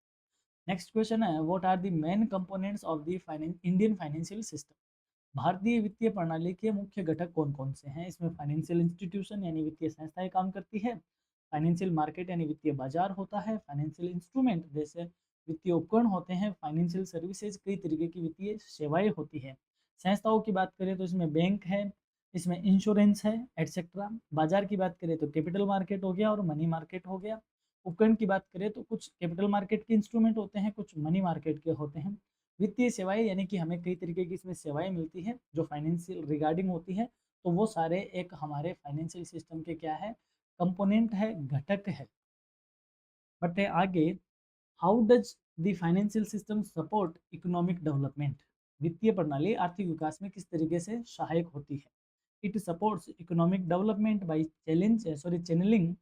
नेक्स्ट क्वेश्चन है, what are the main components of the Indian financial system. भारतीय वित्तीय प्रणाली के मुख्य घटक कौन कौन से हैं। इसमें फाइनेंशियल इंस्टीट्यूशन यानी वित्तीय संस्थाएं काम करती है, फाइनेंशियल मार्केट यानी वित्तीय बाजार होता है, फाइनेंशियल इंस्ट्रूमेंट जैसे वित्तीय उपकरण होते हैं, फाइनेंशियल सर्विसेज कई तरीके की वित्तीय सेवाएं होती है। संस्थाओं की बात करें तो इसमें बैंक है, इसमें इंश्योरेंस है, एटसेट्रा। बाजार की बात करें तो कैपिटल मार्केट हो गया और मनी मार्केट हो गया। उपकरण की बात करें तो कुछ कैपिटल मार्केट के इंस्ट्रूमेंट होते हैं, कुछ मनी मार्केट के होते हैं। वित्तीय सेवाएं यानी कि हमें कई तरीके की इसमें सेवाएं मिलती है जो फाइनेंशियल रिगार्डिंग होती है, तो वो सारे एक हमारे फाइनेंशियल सिस्टम के क्या है, कंपोनेंट है, घटक है। बट आगे, how does the financial system support economic development. वित्तीय प्रणाली आर्थिक विकास में किस तरीके से सहायक होती है। It supports economic development by channeling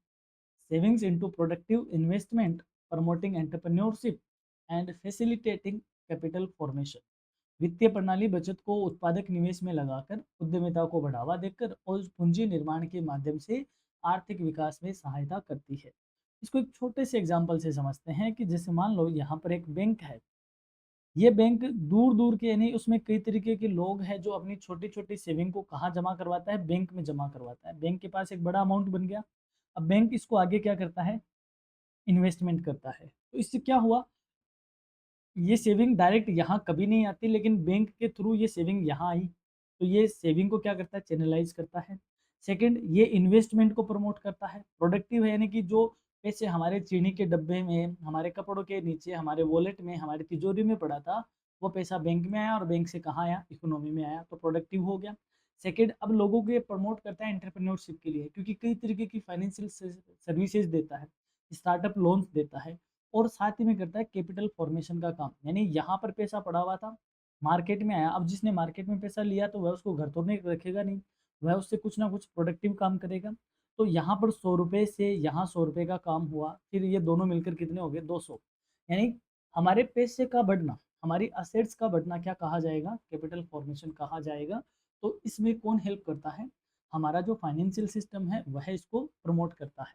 savings into productive investment, promoting entrepreneurship and facilitating capital formation। वित्तीय प्रणाली बचत को उत्पादक निवेश में लगाकर उद्यमिता को बढ़ावा देकर और पूंजी निर्माण के माध्यम से आर्थिक विकास में सहायता करती है। इसको एक छोटे से एग्जांपल से समझते हैं कि जैसे मान लो यहाँ पर एक बैंक है, ये बैंक दूर दूर के यानी उसमें कई तरीके के लोग हैं जो अपनी छोटी छोटी सेविंग को कहाँ जमा करवाता है, बैंक में जमा करवाता है। बैंक के पास एक बड़ा अमाउंट बन गया, अब बैंक इसको आगे क्या करता है, इन्वेस्टमेंट करता है। तो इससे क्या हुआ, ये सेविंग डायरेक्ट यहाँ कभी नहीं आती, लेकिन बैंक के थ्रू ये सेविंग यहाँ आई, तो ये सेविंग को क्या करता है, चैनलाइज करता है। सेकंड, ये इन्वेस्टमेंट को प्रमोट करता है। प्रोडक्टिव है यानी कि जो पैसे हमारे चीनी के डब्बे में, हमारे कपड़ों के नीचे, हमारे वॉलेट में, हमारी तिजोरी में पड़ा था, वो पैसा बैंक में आया और बैंक से कहाँ आया, इकोनॉमी में आया, तो प्रोडक्टिव हो गया। सेकेंड, अब लोगों को ये प्रमोट करता है एंटरप्रेन्योरशिप के लिए, क्योंकि कई तरीके की फाइनेंशियल सर्विसेज देता है, स्टार्टअप लोन्स देता है, और साथ ही में करता है कैपिटल फॉर्मेशन का काम। यानी यहाँ पर पैसा पड़ा हुआ था, मार्केट में आया, अब जिसने मार्केट में पैसा लिया तो वह उसको घर तो नहीं रखेगा, नहीं, वह उससे कुछ ना कुछ प्रोडक्टिव काम करेगा। तो यहाँ पर 100 रुपये से यहाँ 100 रुपये का काम हुआ, फिर ये दोनों मिलकर कितने हो गए, 200। यानी हमारे पैसे का बढ़ना, हमारी असेट्स का बढ़ना क्या कहा जाएगा, कैपिटल फॉर्मेशन कहा जाएगा। तो इसमें कौन हेल्प करता है, हमारा जो फाइनेंशियल सिस्टम है वह इसको प्रमोट करता है।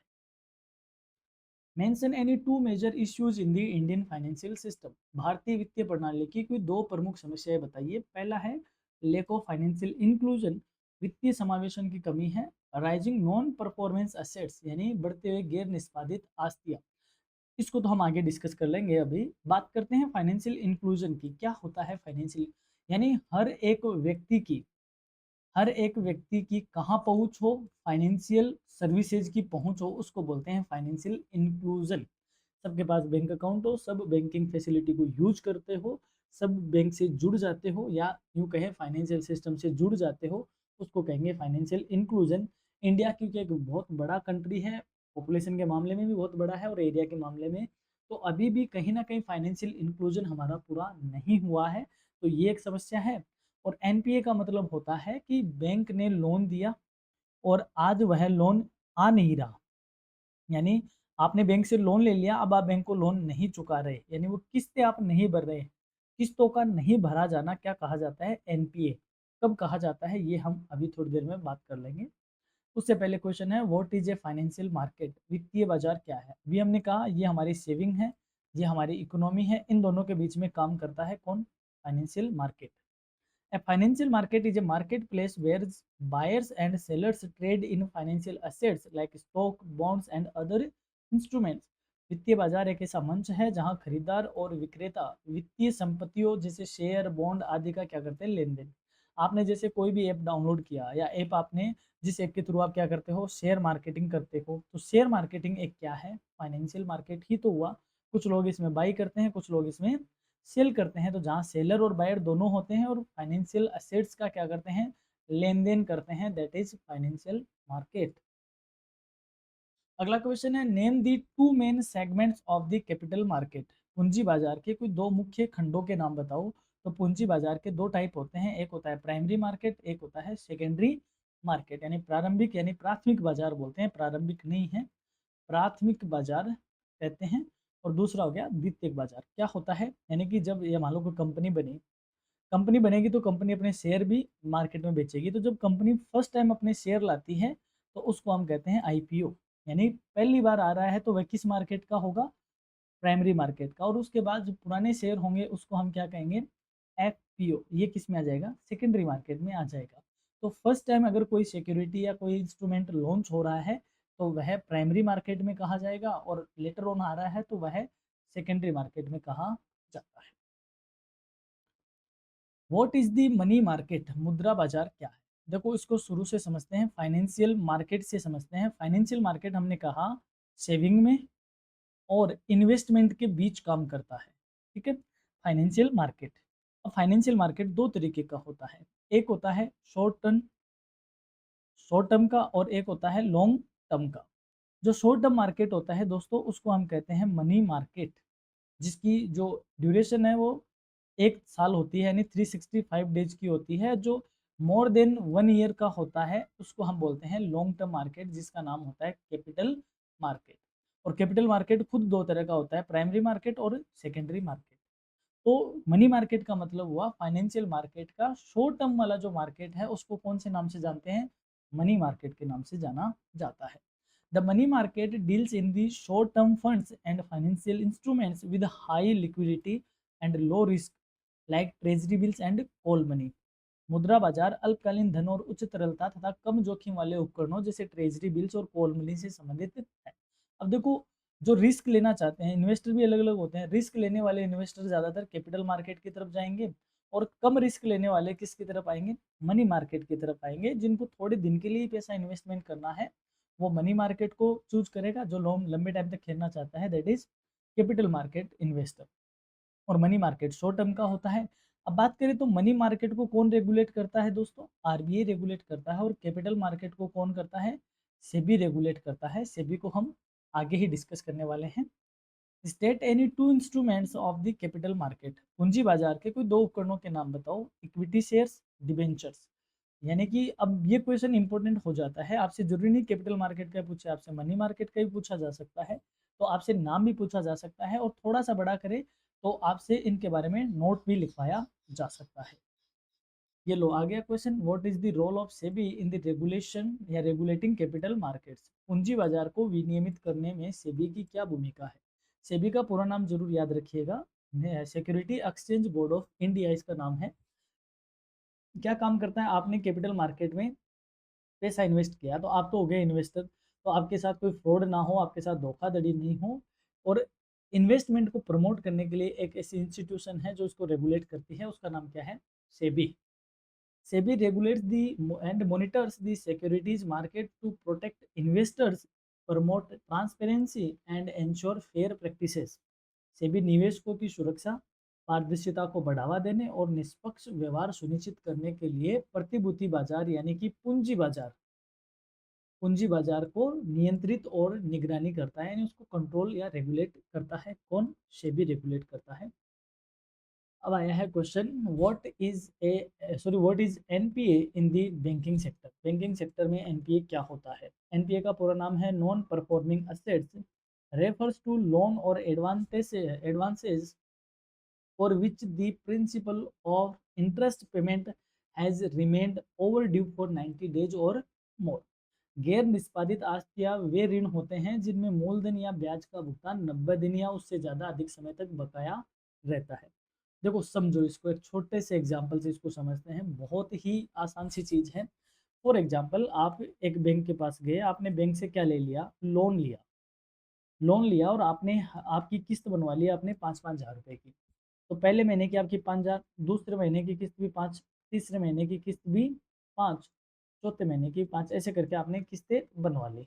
Mention any two major issues in the Indian financial system. भारतीय वित्तीय प्रणाली की कोई दो प्रमुख समस्याएं बताइए। पहला है लेक ऑफ फाइनेंशियल इंक्लूजन, वित्तीय समावेशन की कमी है। राइजिंग नॉन परफॉर्मेंस एसेट्स यानी बढ़ते हुए गैर निष्पादित आस्तियां, इसको तो हम आगे डिस्कस कर लेंगे। अभी बात करते हैं फाइनेंशियल इंक्लूजन की। क्या होता है फाइनेंशियल, यानी हर एक व्यक्ति की कहाँ पहुँच हो, फाइनेंशियल सर्विसेज की पहुँच हो, उसको बोलते हैं फाइनेंशियल इंक्लूजन। सबके पास बैंक अकाउंट हो, सब बैंकिंग फैसिलिटी को यूज करते हो, सब बैंक से जुड़ जाते हो, या यूँ कहें फाइनेंशियल सिस्टम से जुड़ जाते हो, उसको कहेंगे फाइनेंशियल इंक्लूजन। इंडिया क्योंकि एक बहुत बड़ा कंट्री है, पॉपुलेशन के मामले में भी बहुत बड़ा है और एरिया के मामले में, तो अभी भी कहीं ना कहीं फाइनेंशियल इंक्लूजन हमारा पूरा नहीं हुआ है, तो ये एक समस्या है। और एनपीए का मतलब होता है कि बैंक ने लोन दिया और आज वह लोन आ नहीं रहा, यानी आपने बैंक से लोन ले लिया, अब आप बैंक को लोन नहीं चुका रहे, यानी वो किस्तें आप नहीं भर रहे, किस्तों का नहीं भरा जाना क्या कहा जाता है, एनपीए। कब कहा जाता है ये हम अभी थोड़ी देर में बात कर लेंगे। उससे पहले क्वेश्चन है, what is a financial market, वित्तीय बाजार क्या है। अभी हमने कहा ये हमारी सेविंग है, ये हमारी इकोनॉमी है, इन दोनों के बीच में काम करता है कौन, financial market. A financial market is a marketplace where buyers and sellers trade in financial assets like stock, bonds and other instruments। वित्तीय बाजार एक ऐसा मंच है जहां खरीदार और विक्रेता वित्तीय संपत्तियों जैसे शेयर, बॉन्ड आदि का क्या करते हैं, लेन देन। आपने जैसे कोई भी ऐप डाउनलोड किया या ऐप आपने जिस ऐप के थ्रू आप क्या करते हो, शेयर मार्केटिंग करते हो, तो शेयर मार्केटिंग एक क्या है, फाइनेंशियल मार्केट ही तो हुआ। कुछ लोग इसमें बाई करते हैं, कुछ लोग इसमें सेल करते हैं, तो जहाँ सेलर और बायर दोनों होते हैं और फाइनेंशियल असेट्स का क्या करते हैं, लेन देन करते हैं, दैट इज फाइनेंशियल मार्केट। अगला क्वेश्चन है, name the two main segments of the capital market. पूंजी बाजार के कोई दो मुख्य खंडों के नाम बताओ। तो पूंजी बाजार के दो टाइप होते हैं, एक होता है प्राइमरी मार्केट, एक होता है सेकेंडरी मार्केट, यानी प्रारंभिक यानी प्राथमिक बाजार बोलते हैं, प्रारंभिक नहीं है, प्राथमिक बाजार कहते हैं। और दूसरा हो गया द्वितीयक बाजार। क्या होता है, यानी कि जब ये मान लो कोई कंपनी बनेगी तो कंपनी अपने शेयर भी मार्केट में बेचेगी। तो जब कंपनी फर्स्ट टाइम अपने शेयर लाती है तो उसको हम कहते हैं आईपीओ, यानी पहली बार आ रहा है तो वह किस मार्केट का होगा, प्राइमरी मार्केट का। और उसके बाद जो पुराने शेयर होंगे उसको हम क्या कहेंगे, एफपीओ, ये किस में आ जाएगा, सेकेंडरी मार्केट में आ जाएगा। तो फर्स्ट टाइम अगर कोई सिक्योरिटी या कोई इंस्ट्रूमेंट लॉन्च हो रहा है तो वह प्राइमरी मार्केट में कहा जाएगा, और लेटर ऑन आ रहा है तो वह सेकेंडरी मार्केट में कहा जाता है। What is the money market, मुद्रा बाजार क्या है। देखो इसको शुरू से समझते हैं, फाइनेंशियल मार्केट से समझते हैं। फाइनेंशियल मार्केट हमने कहा सेविंग में और इन्वेस्टमेंट के बीच काम करता है, ठीक है, फाइनेंशियल मार्केट। अब फाइनेंशियल मार्केट दो तरीके का होता है, एक होता है शॉर्ट टर्म का और एक होता है लॉन्ग टर्म का। जो शॉर्ट टर्म मार्केट होता है दोस्तों उसको हम कहते हैं मनी मार्केट, जिसकी जो ड्यूरेशन है वो 1 साल होती है, यानी 365 डेज की होती है। जो मोर देन 1 ईयर का होता है उसको हम बोलते हैं लॉन्ग टर्म मार्केट, जिसका नाम होता है कैपिटल मार्केट। और कैपिटल मार्केट खुद दो तरह का होता है, प्राइमरी मार्केट और सेकेंडरी मार्केट। तो मनी मार्केट का मतलब हुआ फाइनेंशियल मार्केट का शॉर्ट टर्म वाला जो मार्केट है उसको कौन से नाम से जानते हैं, मनी मार्केट के नाम से जाना जाता है। The money market deals in the short term funds and financial instruments with high liquidity and low risk like treasury bills and call money. मुद्रा बाजार अल्पकालीन धन और उच्च तरलता तथा कम जोखिम वाले उपकरणों जैसे ट्रेजरी बिल्स और कॉल मनी से संबंधित है। अब देखो, जो रिस्क लेना चाहते हैं, इन्वेस्टर भी अलग अलग होते हैं। रिस्क लेने वाले इन्वेस्टर ज़्यादातर कैपिटल मार्केट की तरफ जाएंगे, और कम रिस्क लेने वाले किसकी तरफ आएंगे, मनी मार्केट की तरफ आएंगे। जिनको थोड़े दिन के लिए पैसा इन्वेस्टमेंट करना है वो मनी मार्केट को चूज करेगा, जो लॉन्ग लंबे टाइम तक खेलना चाहता है that is capital market investor. और मनी मार्केट शॉर्ट टर्म का होता है। अब बात करें तो मनी मार्केट को कौन रेगुलेट करता है दोस्तों, आरबीआई रेगुलेट करता है। और कैपिटल मार्केट को कौन करता है, सेबी रेगुलेट करता है। सेबी को हम आगे ही डिस्कस करने वाले हैं। State any two instruments of the capital market, पूंजी बाजार के कोई दो उपकरणों के नाम बताओ, इक्विटी शेयर्स, डिबेंचर्स। यानी कि अब ये क्वेश्चन इंपॉर्टेंट हो जाता है, आपसे जरूरी नहीं कैपिटल मार्केट का पूछे, आपसे मनी मार्केट का भी पूछा जा सकता है। तो आपसे नाम भी पूछा जा सकता है, और थोड़ा सा बड़ा करे तो आपसे इनके बारे में नोट भी लिखवाया जा सकता है। ये लो आ गया question, what is the role of SEBI in the regulation या रेगुलेटिंग कैपिटल मार्केट्स। पूंजी बाजार को विनियमित करने में सेबी की क्या भूमिका है। सेबी का पूरा नाम जरूर याद रखिएगा, security exchange board of India इसका नाम है। क्या काम करता है, आपने कैपिटल मार्केट में पैसा इन्वेस्ट किया तो आप तो हो गए इन्वेस्टर, तो आपके साथ कोई फ्रॉड ना हो, आपके साथ धोखाधड़ी नहीं हो। और इन्वेस्टमेंट को प्रमोट करने के लिए एक ऐसी इंस्टीट्यूशन है जो इसको रेगुलेट करती है, उसका नाम क्या है, SEBI. SEBI regulates the and monitors the securities market to protect investors, promote transparency and ensure fair practices। SEBI निवेशकों की सुरक्षा, पारदर्शिता को बढ़ावा देने और निष्पक्ष व्यवहार सुनिश्चित करने के लिए प्रतिभूति बाजार यानी कि पूंजी बाजार को नियंत्रित और निगरानी करता है, यानी उसको कंट्रोल या रेगुलेट करता है। कौन, सेबी रेगुलेट करता है। अब आया है question, what is NPA in the banking sector. Banking sector में एनपीए क्या होता है। एनपीए का पूरा नाम है non performing assets, refers to loan और advances for which the principal of interest payment has remained over due for 90 days और मोर। गैर निष्पादित आस्तियां वे ऋण होते हैं जिनमें मूलधन या ब्याज का भुगतान 90 दिन या उससे ज़्यादा अधिक समय तक बकाया रहता है। देखो समझो इसको, एक छोटे से एग्जाम्पल से इसको समझते हैं, बहुत ही आसान सी चीज़ है। फॉर एग्जाम्पल, आप एक बैंक के पास गए, आपने बैंक से क्या ले लिया, लोन लिया। लोन लिया और आपने आपकी किस्त बनवा ली आपने 5-5 हज़ार रुपए की। तो पहले महीने की आपकी 5 हज़ार, दूसरे महीने की किस्त भी 5, तीसरे महीने की किस्त भी 5, चौथे महीने की 5, ऐसे करके आपने किस्तें बनवा ली,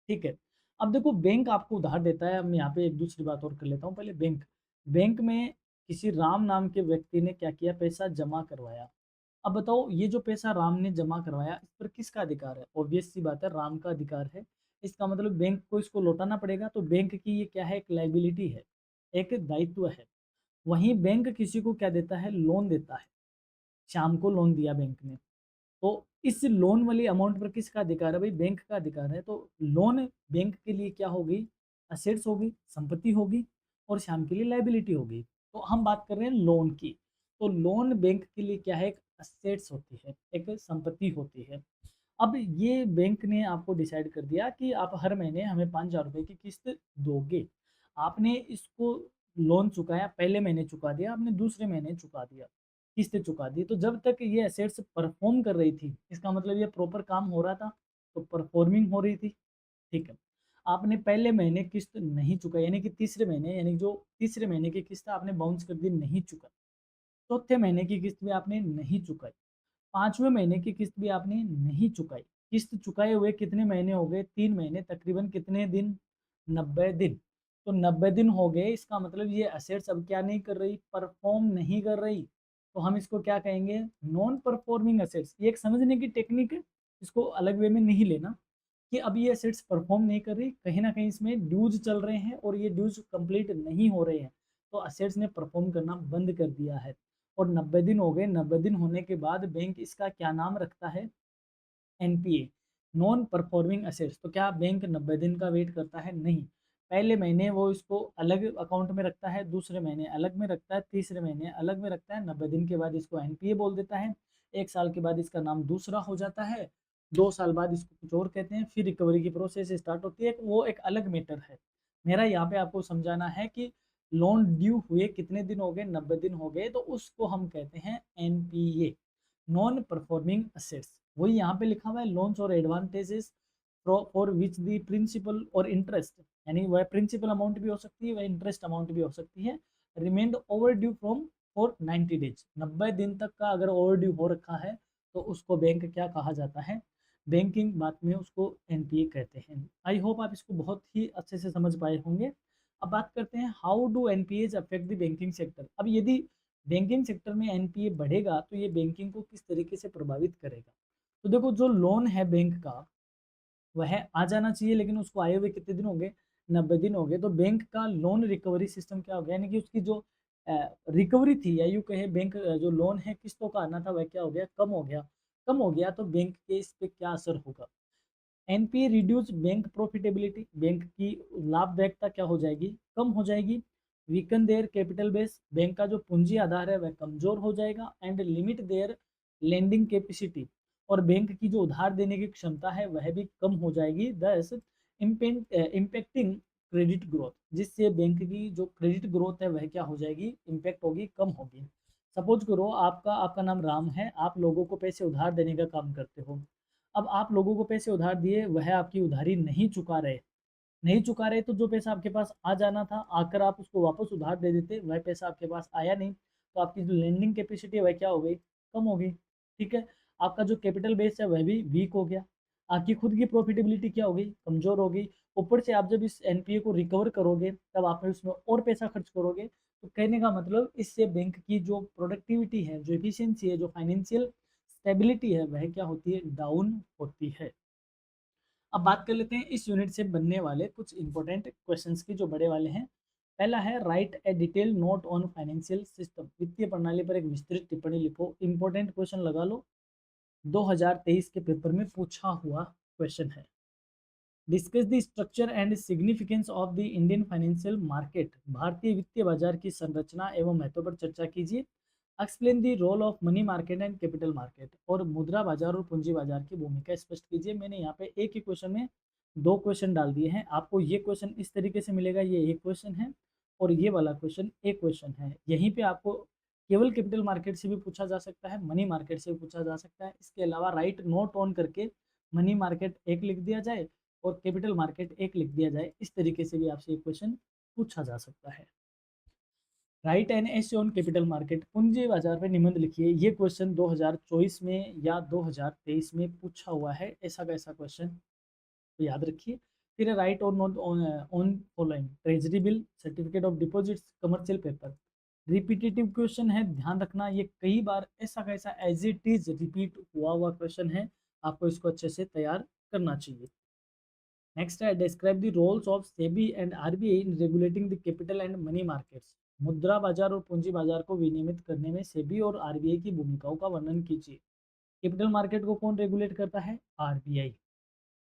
ठीक है। अब देखो बैंक आपको उधार देता है। अब यहाँ पे एक दूसरी बात और कर लेता हूँ पहले। बैंक में किसी राम नाम के व्यक्ति ने क्या किया, पैसा जमा करवाया। अब बताओ ये जो पैसा राम ने जमा करवाया इस पर किसका अधिकार है, ऑब्वियस सी बात है राम का अधिकार है। इसका मतलब बैंक को इसको लौटाना पड़ेगा, तो बैंक की ये क्या है, एक लाइबिलिटी है, एक दायित्व है। वहीं बैंक किसी को क्या देता है, लोन देता है। शाम को लोन दिया बैंक ने, तो इस लोन वाली अमाउंट पर किसका अधिकार है भाई, बैंक का अधिकार है। तो लोन बैंक के लिए क्या होगी, असेट्स होगी, संपत्ति होगी, और श्याम के लिए लायबिलिटी होगी। तो हम बात कर रहे हैं लोन की। तो लोन बैंक के लिए क्या है, एक असेट्स होती है, एक संपत्ति होती है। अब ये बैंक ने आपको डिसाइड कर दिया कि आप हर महीने हमें 5,000 रुपये की किस्त दोगे। आपने इसको लोन चुकाया, पहले महीने चुका दिया, आपने दूसरे महीने चुका दिया, किस्तें चुका दी। तो जब तक ये एसेट्स परफॉर्म कर रही थी, इसका मतलब ये प्रॉपर काम हो रहा था, तो परफॉर्मिंग हो रही थी, ठीक है। आपने पहले महीने किस्त नहीं चुका, यानी कि तीसरे महीने, यानी जो तीसरे महीने की किस्त आपने बाउंस कर दी, नहीं चुका। चौथे महीने की किस्त भी आपने नहीं चुकाई, पाँचवें महीने की किस्त भी आपने नहीं चुकाई। किस्त चुकाए हुए कितने महीने हो गए, 3 महीने, तकरीबन कितने दिन, 90 दिन। तो 90 दिन हो गए, इसका मतलब ये एसेट्स अब क्या नहीं कर रही, परफॉर्म नहीं कर रही। तो हम इसको क्या कहेंगे, नॉन परफॉर्मिंग एसेट्स। ये एक समझने की टेक्निक है, इसको अलग वे में नहीं लेना कि अब ये एसेट्स परफॉर्म नहीं कर रही, कहीं ना कहीं इसमें ड्यूज चल रहे हैं और ये ड्यूज कंप्लीट नहीं हो रहे हैं, तो एसेट्स ने परफॉर्म करना बंद कर दिया है। और 90 दिन हो गए, 90 दिन होने के बाद बैंक इसका क्या नाम रखता है, एनपीए, नॉन परफॉर्मिंग असेट्स। तो क्या बैंक 90 दिन का वेट करता है, नहीं। पहले महीने वो इसको अलग अकाउंट में रखता है, दूसरे महीने अलग में रखता है, तीसरे महीने अलग में रखता है, 90 दिन के बाद इसको एनपीए बोल देता है। 1 साल के बाद इसका नाम दूसरा हो जाता है, 2 साल बाद इसको कुछ और कहते हैं, फिर रिकवरी की प्रोसेस स्टार्ट होती है, वो एक अलग मैटर है। मेरा यहाँ पे आपको समझाना है कि लोन ड्यू हुए कितने दिन हो गए, 90 दिन हो गए, तो उसको हम कहते हैं एनपीए, नॉन परफॉर्मिंग असेट्स। वही यहाँ पे लिखा हुआ है, लोन्स और advantages for which the principal और इंटरेस्ट, यानी वह प्रिंसिपल अमाउंट भी हो सकती है, वह इंटरेस्ट अमाउंट भी हो सकती है, remained over due from for 90 days. 90 दिन तक का अगर ओवर ड्यू हो रखा है, तो उसको बैंक क्या कहा जाता है, बैंकिंग बात में उसको एनपीए कहते हैं। आई होप आप इसको बहुत ही अच्छे से समझ पाए होंगे। अब बात करते हैं, how do NPAs affect the banking sector. अब यदि बैंकिंग सेक्टर में एनपीए बढ़ेगा, तो ये बैंकिंग को किस तरीके से प्रभावित करेगा। तो देखो, जो लोन है बैंक का, वह आ जाना चाहिए, लेकिन उसको आए हुए कितने दिन हो गए, 90 दिन हो गए। तो बैंक का लोन रिकवरी सिस्टम क्या हो गया, यानी कि उसकी जो रिकवरी थी, या यूँ कहे बैंक जो लोन है किस्तों का आना था, वह क्या हो गया, कम हो गया। कम हो गया तो बैंक के इस पे क्या असर होगा, NPA reduce bank profitability, bank की लाभदायकता क्या हो जाएगी, कम हो जाएगी। Weaken their capital base, bank का जो पूंजी आधार है वह कमजोर हो जाएगा। And limit their lending capacity, और बैंक की जो उधार देने की क्षमता है वह भी कम हो जाएगी। दस इम्पैक्टिंग क्रेडिट ग्रोथ, जिससे बैंक की जो क्रेडिट ग्रोथ है वह क्या हो जाएगी, इम्पैक्ट होगी, कम होगी। सपोज करो आपका आपका नाम राम है, आप लोगों को पैसे उधार देने का काम करते हो। अब आप लोगों को पैसे उधार दिए, वह आपकी उधारी नहीं चुका रहे, नहीं चुका रहे, तो जो पैसा आपके पास आ जाना था, आकर आप उसको वापस उधार दे देते, वह पैसा आपके पास आया नहीं, तो आपकी जो लेंडिंग कैपेसिटी है वह क्या हो गई, कम हो गई, ठीक है। आपका जो कैपिटल बेस है वह भी वीक हो गया, आपकी खुद की प्रॉफिटेबिलिटी क्या हो गई, कमजोर हो गई। ऊपर से आप जब इस एनपीए को रिकवर करोगे, तब आप उसमें और पैसा खर्च करोगे। तो कहने का मतलब, इससे बैंक की जो प्रोडक्टिविटी है, जो एफिशिएंसी है, जो फाइनेंशियल स्टेबिलिटी है, वह क्या होती है, डाउन होती है। अब बात कर लेते हैं इस यूनिट से बनने वाले कुछ इंपॉर्टेंट क्वेश्चंस की, जो बड़े वाले हैं। पहला है, right A detail note on financial system, वित्तीय प्रणाली पर एक विस्तृत टिप्पणी लिखो। इंपॉर्टेंट क्वेश्चन लगा लो, 2023 के पेपर में पूछा हुआ क्वेश्चन है। Discuss the structure and significance of the Indian financial market, भारतीय वित्तीय बाजार की संरचना एवं महत्व पर चर्चा कीजिए। Explain the role of money market and capital market, और मुद्रा बाजार और पूंजी बाजार की भूमिका स्पष्ट कीजिए। मैंने यहाँ पे एक ही क्वेश्चन में दो क्वेश्चन डाल दिए हैं। आपको ये क्वेश्चन इस तरीके से मिलेगा, ये एक क्वेश्चन है और ये वाला क्वेश्चन एक क्वेश्चन है। यहीं पे आपको केवल कैपिटल मार्केट से भी पूछा जा सकता है, मनी मार्केट से भी पूछा जा सकता है। इसके अलावा राइट नोट ऑन करके मनी मार्केट एक लिख दिया जाए और कैपिटल मार्केट एक लिख दिया जाए, इस तरीके से भी आपसे एक क्वेश्चन पूछा जा सकता है। Write an essay on capital market, पूंजी बाजार पर निबंध लिखिए। ये क्वेश्चन 2024 में या 2023 में पूछा हुआ है, ऐसा का ऐसा क्वेश्चन, तो याद रखिए। फिर राइट और note on following, treasury bill, certificate of deposits, commercial paper. Repetitive question है, ध्यान रखना, ये कई बार ऐसा का ऐसा एज इट इज रिपीट हुआ हुआ क्वेश्चन है, आपको इसको अच्छे से तैयार करना चाहिए। नेक्स्ट है, describe the roles of SEBI and RBI in regulating the capital and money markets, मुद्रा बाजार और पूंजी बाजार को विनियमित करने में सेबी और आरबीआई की भूमिकाओं का वर्णन कीजिए। कैपिटल मार्केट को कौन रेगुलेट करता है, आरबीआई।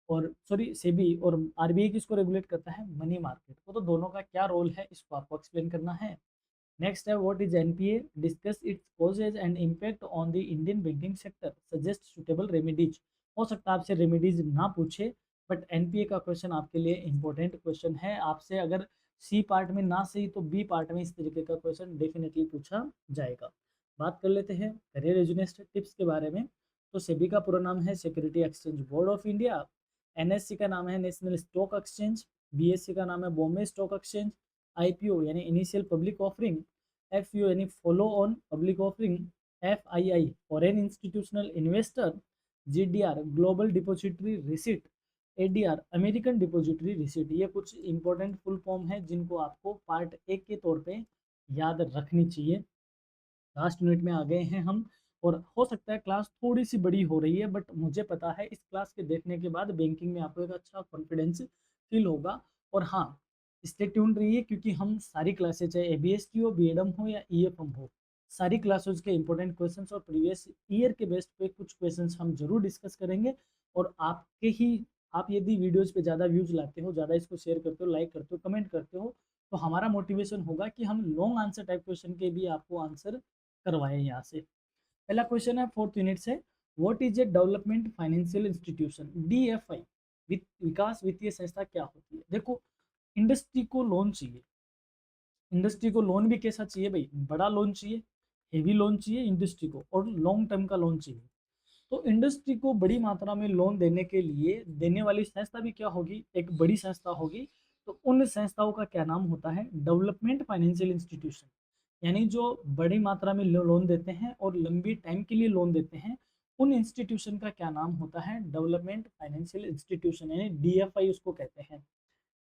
और सॉरी सेबी और आरबीआई किसको रेगुलेट करता है? मनी मार्केट को। तो दोनों का क्या रोल है इसको आपको एक्सप्लेन करना है। नेक्स्ट है what is NPA, discuss its causes and impact on the Indian banking sector, suggest suitable remedies. हो सकता है आपसे रेमेडीज ना पूछे, बट एनपीए का क्वेश्चन आपके लिए इंपॉर्टेंट क्वेश्चन है। आपसे अगर सी पार्ट में ना सही तो बी पार्ट में इस तरीके का क्वेश्चन डेफिनेटली पूछा जाएगा। बात कर लेते हैं करियर रेजिडेंस टिप्स के बारे में। तो सेबी का पूरा नाम है security exchange board of India, NSC का नाम है नेशनल स्टॉक एक्सचेंज, बीएससी का नाम है बॉम्बे स्टॉक एक्सचेंज, आईपीओ यानी इनिशियल पब्लिक ऑफरिंग, एफयू यानी follow on public offering, FII foreign institutional investor, GDR global depository receipt, ADR American depository receipt. ये कुछ इंपॉर्टेंट फुल फॉर्म है जिनको आपको पार्ट एक के तौर पे याद रखनी चाहिए। लास्ट मिनट में आ गए हैं हम, और हो सकता है क्लास थोड़ी सी बड़ी हो रही है, बट मुझे पता है इस क्लास के देखने के बाद बैंकिंग में आपको एक अच्छा कॉन्फिडेंस फील होगा। और हाँ, स्टे ट्यून्ड रहिए क्योंकि हम सारी क्लासेज चाहे एबीएसटी हो, बीएडएम हो या ईएफएम हो, सारी क्लासेज के इंपॉर्टेंट क्वेश्चंस और प्रीवियस ईयर के बेस्ट पे कुछ क्वेश्चंस हम जरूर डिस्कस करेंगे। और आपके ही आप यदि वीडियोज पे ज़्यादा व्यूज लाते हो, ज़्यादा इसको शेयर करते हो, लाइक करते हो, कमेंट करते हो, तो हमारा मोटिवेशन होगा कि हम लॉन्ग आंसर टाइप क्वेश्चन के भी आपको आंसर करवाएं यहाँ से। पहला क्वेश्चन है फोर्थ यूनिट से, what is a development financial institution, DFI विकास वित्तीय संस्था क्या होती है? देखो, इंडस्ट्री को लोन चाहिए, इंडस्ट्री को लोन भी कैसा चाहिए भाई? बड़ा लोन चाहिए, हेवी लोन चाहिए इंडस्ट्री को, और लॉन्ग टर्म का लोन चाहिए। तो इंडस्ट्री को बड़ी मात्रा में लोन देने के लिए देने वाली संस्था भी क्या होगी? एक बड़ी संस्था होगी। तो उन संस्थाओं का क्या नाम होता है? Development financial institution. यानी जो बड़ी मात्रा में लोन देते हैं और लंबी टाइम के लिए लोन देते हैं, उन इंस्टीट्यूशन का क्या नाम होता है? डेवलपमेंट फाइनेंशियल इंस्टीट्यूशन, यानी डीएफआई उसको कहते हैं।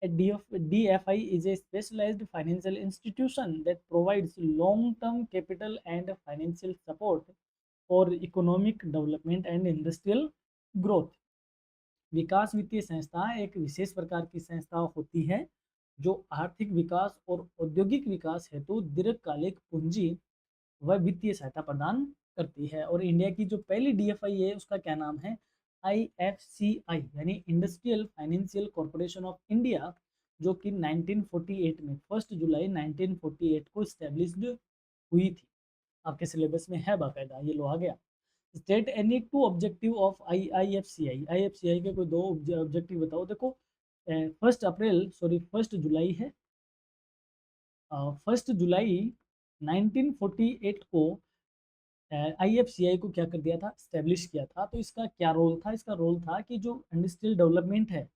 A DFI is a specialized financial institution that provides long-term capital and financial support for economic development and industrial growth. विकास वित्तीय संस्था एक विशेष प्रकार की संस्था होती है जो आर्थिक विकास और औद्योगिक विकास हेतु दीर्घकालिक पूंजी व वित्तीय सहायता प्रदान करती है। और इंडिया की जो पहली डीएफआई है उसका क्या नाम है? आईएफसीआई यानी industrial financial corporation of India, जो कि 1948 में 1 जुलाई 1948 को स्टैब्लिश्ड हुई थी। आपके सिलेबस में है बाकायदा, ये लो आ गया। State any two objective of IFCI, IFCI के कोई दो ऑब्जेक्टिव बताओ। देखो, 1 जुलाई है, 1 जुलाई 1948 को आईएफसीआई को क्या कर दिया था? स्टैब्लिश किया था। तो इसका क्या रोल था? इसका रोल था कि जो इंडस्ट्रियल डेवलपमेंट है,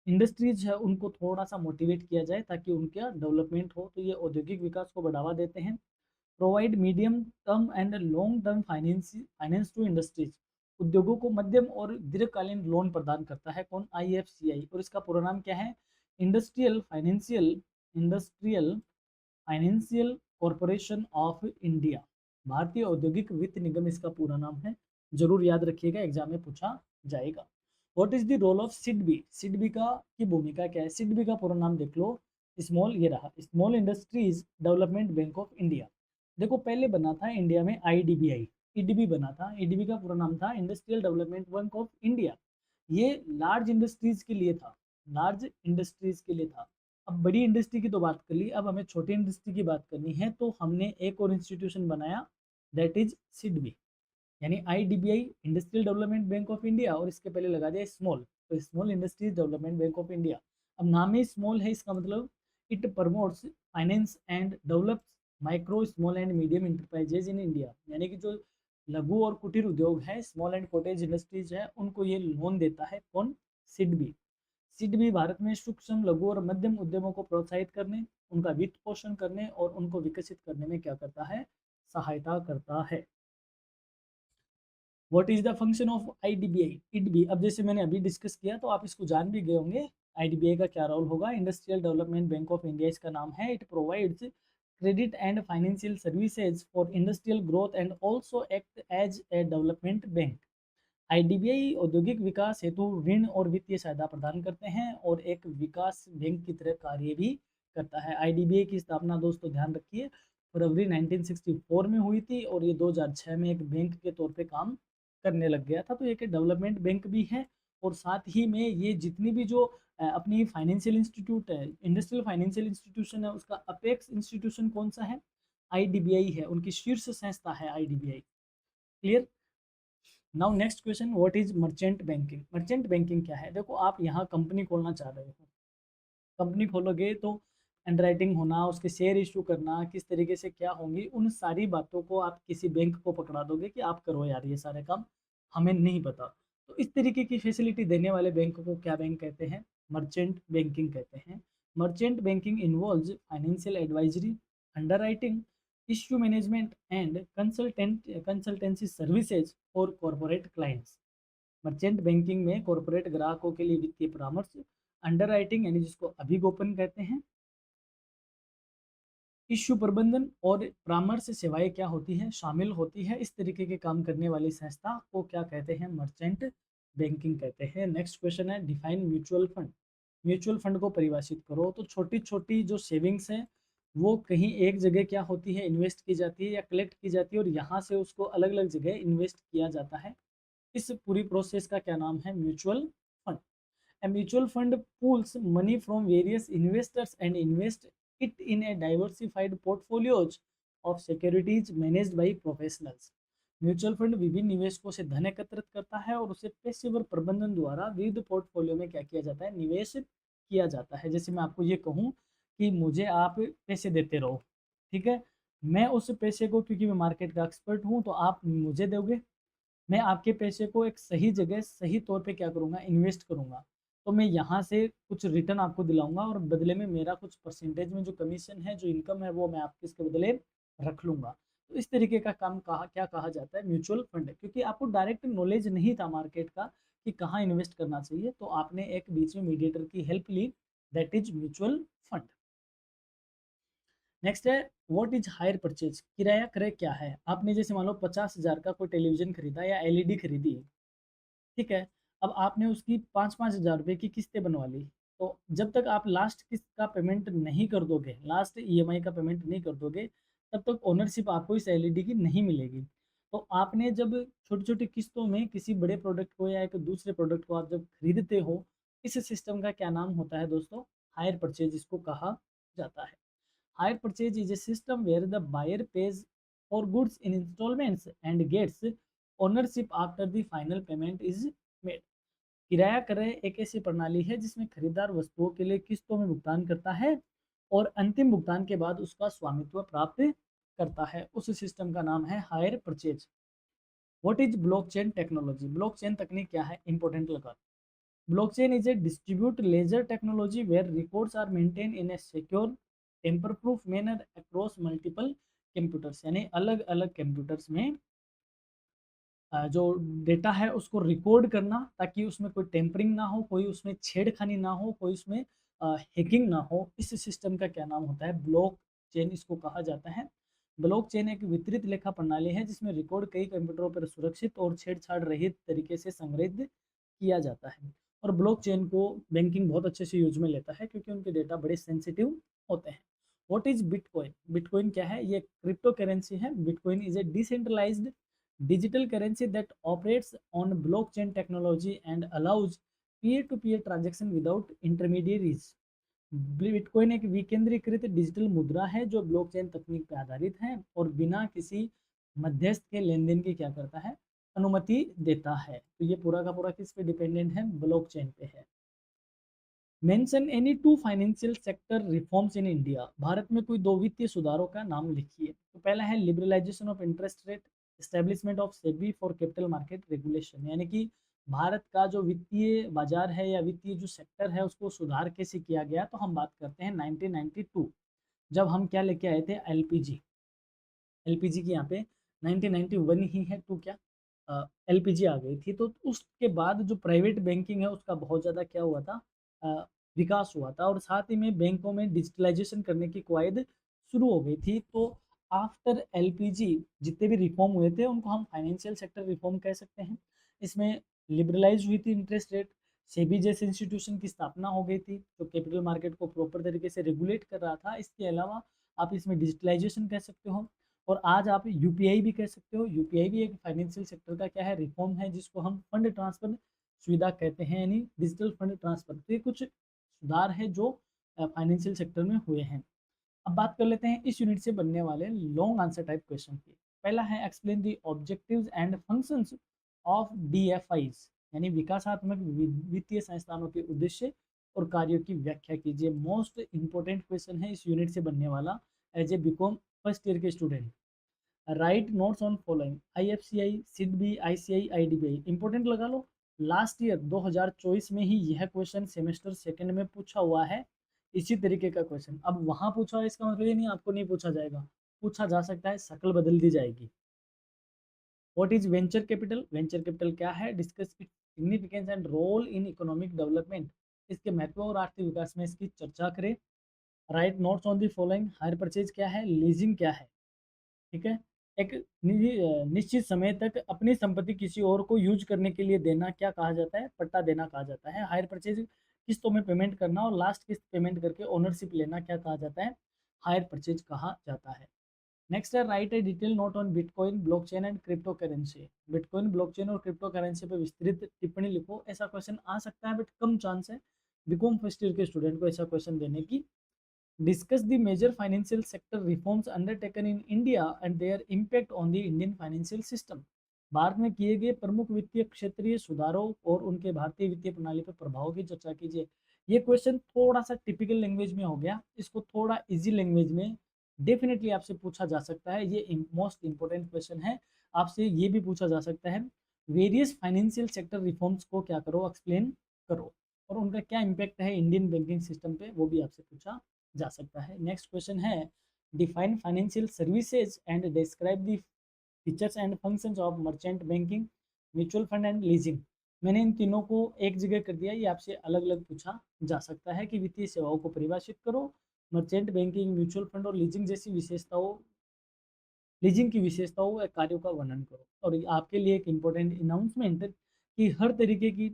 इंडस्ट्रीज है, उनको थोड़ा सा मोटिवेट किया जाए ताकि उनका डेवलपमेंट हो। तो ये औद्योगिक विकास को बढ़ावा देते हैं। Provide medium term and long term finance to industries, उद्योगों को मध्यम और दीर्घकालीन लोन प्रदान करता है। कौन? आईएफसीआई। और इसका पूरा नाम क्या है? Industrial financial corporation of India, भारतीय औद्योगिक वित्त निगम इसका पूरा नाम है। जरूर याद रखिएगा, एग्जाम में पूछा जाएगा। What is the role of SIDBI, SIDBI का की भूमिका क्या है? सिडबी का पूरा नाम देख लो, स्मॉल, ये रहा, small industries development bank of India. देखो, पहले बना था इंडिया में आईडीबीआई, ईडीबी बना था। ईडीबी का पूरा नाम था industrial development bank of India. ये लार्ज इंडस्ट्रीज के लिए था, लार्ज इंडस्ट्रीज के लिए था। अब बड़ी इंडस्ट्री की तो बात कर ली, अब हमें छोटी इंडस्ट्री की बात करनी है। तो हमने एक और इंस्टीट्यूशन बनाया, दैट इज सिडबी, यानी IDBI industrial development bank of India, और इसके पहले लगा दिया स्मॉल, तो small industries development bank of India. अब नाम ही स्मॉल है, इसका मतलब it promotes finance and develops micro small and medium enterprises in India, यानी कि जो लघु और कुटीर उद्योग है, स्मॉल एंड कॉटेज इंडस्ट्रीज है, उनको ये लोन देता है। कौन? सिडबी। सिडबी भारत में सूक्ष्म, लघु और मध्यम उद्यमों को प्रोत्साहित करने, उनका वित्त पोषण करने और उनको विकसित करने में क्या करता है? सहायता करता है। What is the function of IDBI, IDBI? अब जैसे मैंने अभी डिस्कस किया तो आप इसको जान भी गए होंगे, आईडीबीआई का क्या रोल होगा? Industrial development bank of India इसका नाम है। It provides credit and financial services for industrial growth and also act as a development bank. IDBI औद्योगिक विकास हेतु ऋण और वित्तीय सहायता प्रदान करते हैं और एक विकास बैंक की तरह कार्य भी करता है। आईडीबीआई की स्थापना, दोस्तों ध्यान रखिए, फरवरी 1964 में हुई थी और ये 2006 में एक बैंक के तौर पे काम करने लग गया था। तो एक डेवलपमेंट बैंक भी है और साथ ही में ये जितनी भी जो अपनी फाइनेंशियल इंस्टीट्यूट है, इंडस्ट्रियल फाइनेंशियल इंस्टीट्यूशन है, उसका अपेक्स इंस्टीट्यूशन कौन सा है? आईडीबीआई है, उनकी शीर्ष संस्था है IDBI. Clear? Now next question, what is merchant banking? Merchant banking क्या है? देखो, आप यहाँ कंपनी खोलना चाह रहे हो, कंपनी खोलोगे तो अंडरराइटिंग होना, उसके शेयर इशू करना, किस तरीके से क्या होंगी, उन सारी बातों को आप किसी बैंक को पकड़ा दोगे कि आप करो यार ये सारे काम, हमें नहीं पता। तो इस तरीके की फैसिलिटी देने वाले बैंक को क्या बैंक कहते हैं? मर्चेंट बैंकिंग कहते हैं। Merchant banking involves financial advisory, underwriting, issue management and consultancy services for corporate clients. Merchant banking में कॉरपोरेट ग्राहकों के लिए वित्तीय परामर्श, अंडरराइटिंग यानी जिसको अभिगोपन कहते हैं, इश्यू प्रबंधन और परामर्श सेवाएं क्या होती हैं? शामिल होती है। इस तरीके के काम करने वाली संस्था को क्या कहते हैं? मर्चेंट बैंकिंग कहते हैं। नेक्स्ट क्वेश्चन है, define mutual fund. Mutual fund को परिभाषित करो। तो छोटी छोटी जो सेविंग्स हैं वो कहीं एक जगह क्या होती है? इन्वेस्ट की जाती है या कलेक्ट की जाती है, और यहाँ से उसको अलग अलग जगह इन्वेस्ट किया जाता है। इस पूरी प्रोसेस का क्या नाम है? Mutual fund. A mutual fund pools money from various investors and invest it in a diversified portfolios of securities managed by professionals. Mutual fund विभिन्न निवेशकों से धन एकत्रित करता है और उसे पेशेवर प्रबंधन द्वारा विविध पोर्टफोलियो में क्या किया जाता है? निवेश किया जाता है। जैसे मैं आपको ये कहूँ कि मुझे आप पैसे देते रहो, ठीक है, मैं उस पैसे को, क्योंकि मैं मार्केट का एक्सपर्ट हूँ, तो आप मुझे दोगे, मैं आपके पैसे को एक सही जगह सही तौर पे क्या करूँगा? इन्वेस्ट करूँगा। तो मैं यहाँ से कुछ रिटर्न आपको दिलाऊंगा और बदले में मेरा कुछ परसेंटेज में जो कमीशन है, जो इनकम है, वो मैं आपके इसके बदले रख लूँगा। तो इस तरीके का काम क्या कहा जाता है? Mutual fund. क्योंकि आपको डायरेक्ट नॉलेज नहीं था मार्केट का कि कहाँ इन्वेस्ट करना चाहिए, तो आपने एक बीच में मीडिएटर की हेल्प ली, that is mutual fund. Next है, व्हाट इज हायर परचेज? किराया क्रय क्या है? आपने जैसे मान लो 50,000 का कोई टेलीविजन खरीदा या एलईडी खरीदी, ठीक है, अब आपने उसकी 5-5 हज़ार रुपये की किस्तें बनवा ली। तो जब तक आप लास्ट किस्त का पेमेंट नहीं कर दोगे, लास्ट ईएमआई का पेमेंट नहीं कर दोगे, तब तक ओनरशिप आपको इस एलईडी की नहीं मिलेगी। तो आपने जब छोटी छोटी किस्तों में किसी बड़े प्रोडक्ट को या एक दूसरे प्रोडक्ट को आप जब खरीदते हो, इस सिस्टम का क्या नाम होता है दोस्तों? हायर परचेज इसको कहा जाता है। Hire purchase is a system where the buyer pays for goods in installments and gets ownership after the final payment is made. किराया क्रय एक ऐसी प्रणाली है जिसमें खरीदार वस्तुओं के लिए किस्तों में भुगतान करता है और अंतिम भुगतान के बाद उसका स्वामित्व प्राप्त करता है। उस सिस्टम का नाम है hire purchase. What is blockchain technology? Blockchain तकनीक क्या है? इंपॉर्टेंट लगा। Blockchain is a distributed ledger technology where records are maintained in a secure, tamper-proof manner across multiple computers. यानी अलग अलग कंप्यूटर्स में जो डेटा है उसको रिकॉर्ड करना, ताकि उसमें कोई टेम्परिंग ना हो, कोई उसमें छेड़खानी ना हो, कोई उसमें हैकिंग ना हो। इस सिस्टम का क्या नाम होता है? ब्लॉक चेन इसको कहा जाता है। ब्लॉक चेन एक वितरित लेखा प्रणाली है जिसमें रिकॉर्ड कई कंप्यूटरों पर सुरक्षित और छेड़छाड़ रहित तरीके से संग्रहित किया जाता है। और ब्लॉक चेन को बैंकिंग बहुत अच्छे से यूज में लेता है क्योंकि उनके डेटा बड़े सेंसिटिव होते हैं। What is bitcoin? बिटकॉइन क्या है? ये क्रिप्टो करेंसी है। Bitcoin is a decentralized digital currency that operates on blockchain technology and allows peer-to-peer transaction without intermediaries. Bitcoin एक विकेंद्रीकृत डिजिटल मुद्रा है जो ब्लॉकचेन तकनीक पर आधारित है और बिना किसी मध्यस्थ के लेन देन की क्या करता है? अनुमति देता है। तो ये पूरा का पूरा किस पे डिपेंडेंट है? ब्लॉकचेन पे है। Mention any to financial sector reforms in India. Bharat में कोई दो वित्तीय सुधारों का नाम लिखिए। तो पहला है liberalisation of interest rate, establishment of SEBI for capital market regulation. यानी कि भारत का जो वित्तीय बाजार है या वित्तीय जो सेक्टर है उसको सुधार कैसे किया गया, तो हम बात करते हैं 1992, जब हम क्या लेके आए थे? एलपीजी। एलपीजी की यहाँ पे 1991 ही है तो क्या एलपीजी आ गई थी। तो उसके बाद जो प्राइवेट बैंकिंग है उसका बहुत ज़्यादा क्या हुआ था? अ, विकास हुआ था और साथ ही में बैंकों में डिजिटलाइजेशन करने की कवायद शुरू हो गई थी। तो आफ्टर एलपीजी जितने भी रिफॉर्म हुए थे उनको हम फाइनेंशियल सेक्टर रिफॉर्म कह सकते हैं। इसमें लिबरलाइज हुई थी इंटरेस्ट रेट, सेबी जैसे इंस्टीट्यूशन की स्थापना हो गई थी जो कैपिटल मार्केट को प्रॉपर तरीके से रेगुलेट कर रहा था। इसके अलावा आप इसमें डिजिटलाइजेशन कह सकते हो और आज आप यूपीआई भी कह सकते हो। यूपीआई भी एक फाइनेंशियल सेक्टर का क्या है? रिफॉर्म है, जिसको हम फंड ट्रांसफर सुविधा कहते हैं, यानी डिजिटल फंड ट्रांसफर। तो ये कुछ सुधार है जो फाइनेंशियल सेक्टर में हुए हैं। अब बात कर लेते हैं इस यूनिट से बनने वाले लॉन्ग आंसर टाइप क्वेश्चन की। पहला है explain the objectives and functions of DFIs, यानी विकासात्मक वित्तीय संस्थानों के उद्देश्य और कार्यों की व्याख्या कीजिए। मोस्ट इंपॉर्टेंट क्वेश्चन है इस यूनिट से बनने वाला as a B Com first year के student. Write notes on following IFCI, SIDBI, ICI, IDBI. Important लगा लो, लास्ट ईयर 2024 में ही यह क्वेश्चन सेमेस्टर सेकंड में पूछा हुआ है, इसी तरीके का क्वेश्चन। अब वहां पूछा है इसका मतलब ये नहीं आपको नहीं पूछा जाएगा, पूछा जा सकता है, शक्ल बदल दी जाएगी। What is venture capital? Venture capital क्या है? Discuss its significance and role in economic development, इसके महत्व और आर्थिक विकास में इसकी चर्चा करें। Write notes on the following, hire purchase क्या है, लीजिंग क्या है, ठीक है। एक निश्चित समय तक अपनी संपत्ति किसी और को यूज करने के लिए देना क्या कहा जाता है? पट्टा देना कहा जाता है। हायर परचेज किस्तों में पेमेंट करना और लास्ट किस्त पेमेंट करके ओनरशिप लेना क्या कहा जाता है? हायर परचेज कहा जाता है। नेक्स्ट है right A detail note on bitcoin, blockchain and crypto currency. Bitcoin, blockchain और क्रिप्टो करेंसी पर विस्तृत टिप्पणी लिखो। ऐसा क्वेश्चन आ सकता है बट कम चांस है बीकॉम फर्स्ट ईयर के स्टूडेंट को ऐसा क्वेश्चन देने की। Discuss the major financial sector reforms undertaken in India and their impact on the Indian financial system. Bharat में किए गए प्रमुख वित्तीय क्षेत्रीय सुधारों और उनके भारतीय वित्तीय प्रणाली पर प्रभाव की चर्चा कीजिए। ये क्वेश्चन थोड़ा सा टिपिकल लैंग्वेज में हो गया, इसको थोड़ा इजी लैंग्वेज में डेफिनेटली आपसे पूछा जा सकता है। ये मोस्ट इंपॉर्टेंट क्वेश्चन है। आपसे ये भी पूछा जा सकता है वेरियस फाइनेंशियल सेक्टर रिफॉर्म्स को क्या करो, एक्सप्लेन करो, और उनका क्या इम्पैक्ट है इंडियन बैंकिंग सिस्टम पे, वो भी आपसे पूछा जा सकता है। नेक्स्ट क्वेश्चन है define financial services and describe the features and functions of merchant banking, mutual fund and leasing. मैंने इन तीनों को एक जगह कर दिया, ये आपसे अलग अलग पूछा जा सकता है कि वित्तीय सेवाओं को परिभाषित करो, मर्चेंट बैंकिंग, म्यूचुअल फंड और लीजिंग जैसी विशेषताओं, लीजिंग की विशेषताओं व कार्यों का वर्णन करो। और आपके लिए एक इम्पोर्टेंट अनाउंसमेंट कि हर तरीके की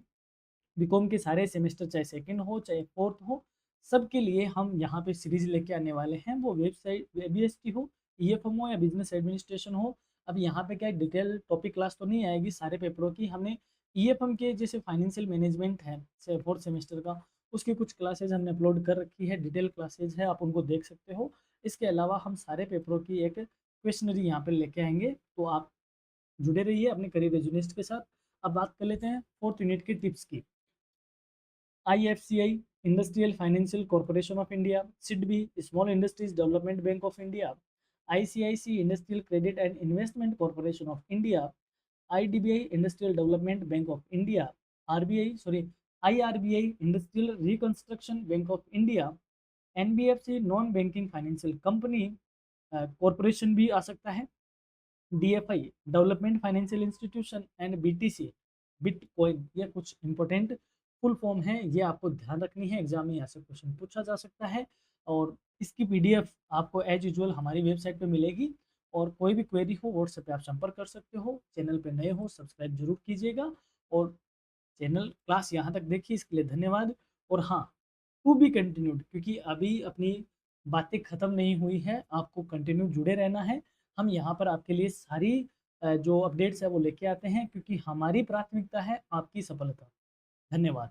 बीकॉम के सारे सेमेस्टर, चाहे सेकंड हो चाहे फोर्थ हो, सबके लिए हम यहाँ पे सीरीज लेके आने वाले हैं। वो वेबसाइट बीएसटी हो, ईएफएम हो या बिजनेस एडमिनिस्ट्रेशन हो। अब यहाँ पे क्या डिटेल टॉपिक क्लास तो नहीं आएगी सारे पेपरों की। हमने ईएफएम के जैसे फाइनेंशियल मैनेजमेंट है फोर्थ सेमेस्टर का, उसकी कुछ क्लासेज हमने अपलोड कर रखी है, डिटेल क्लासेज है, आप उनको देख सकते हो। इसके अलावा हम सारे पेपरों की एक क्वेश्चनरी यहाँ पे लेके आएंगे, तो आप जुड़े रहिए अपने करियर रेजुनिस्ट के साथ। अब बात कर लेते हैं फोर्थ यूनिट की टिप्स की। IFCI, Industrial Financial Corporation of India, SIDBI, Small Industries Development Bank of India, ICICI, Industrial Credit and Investment Corporation of India, IDBI, Industrial Development Bank of India, IRBI, Industrial Reconstruction Bank of India, NBFC, non banking financial company corporation भी आ सकता है, DFI, development financial institution, and BTC, bitcoin. ये कुछ important full form है, ये आपको ध्यान रखनी है, एग्जाम में यहाँ से क्वेश्चन पूछा जा सकता है। और इसकी PDF आपको एज यूजुअल हमारी वेबसाइट पे मिलेगी। और कोई भी क्वेरी हो व्हाट्सएप पे आप संपर्क कर सकते हो। चैनल पे नए हो सब्सक्राइब जरूर कीजिएगा, और चैनल क्लास यहाँ तक देखिए, इसके लिए धन्यवाद। और हाँ, टू बी कंटिन्यूड, क्योंकि अभी अपनी बातें खत्म नहीं हुई है, आपको कंटिन्यू जुड़े रहना है। हम यहाँ पर आपके लिए सारी जो अपडेट्स है वो लेके आते हैं, क्योंकि हमारी प्राथमिकता है आपकी सफलता। धन्यवाद।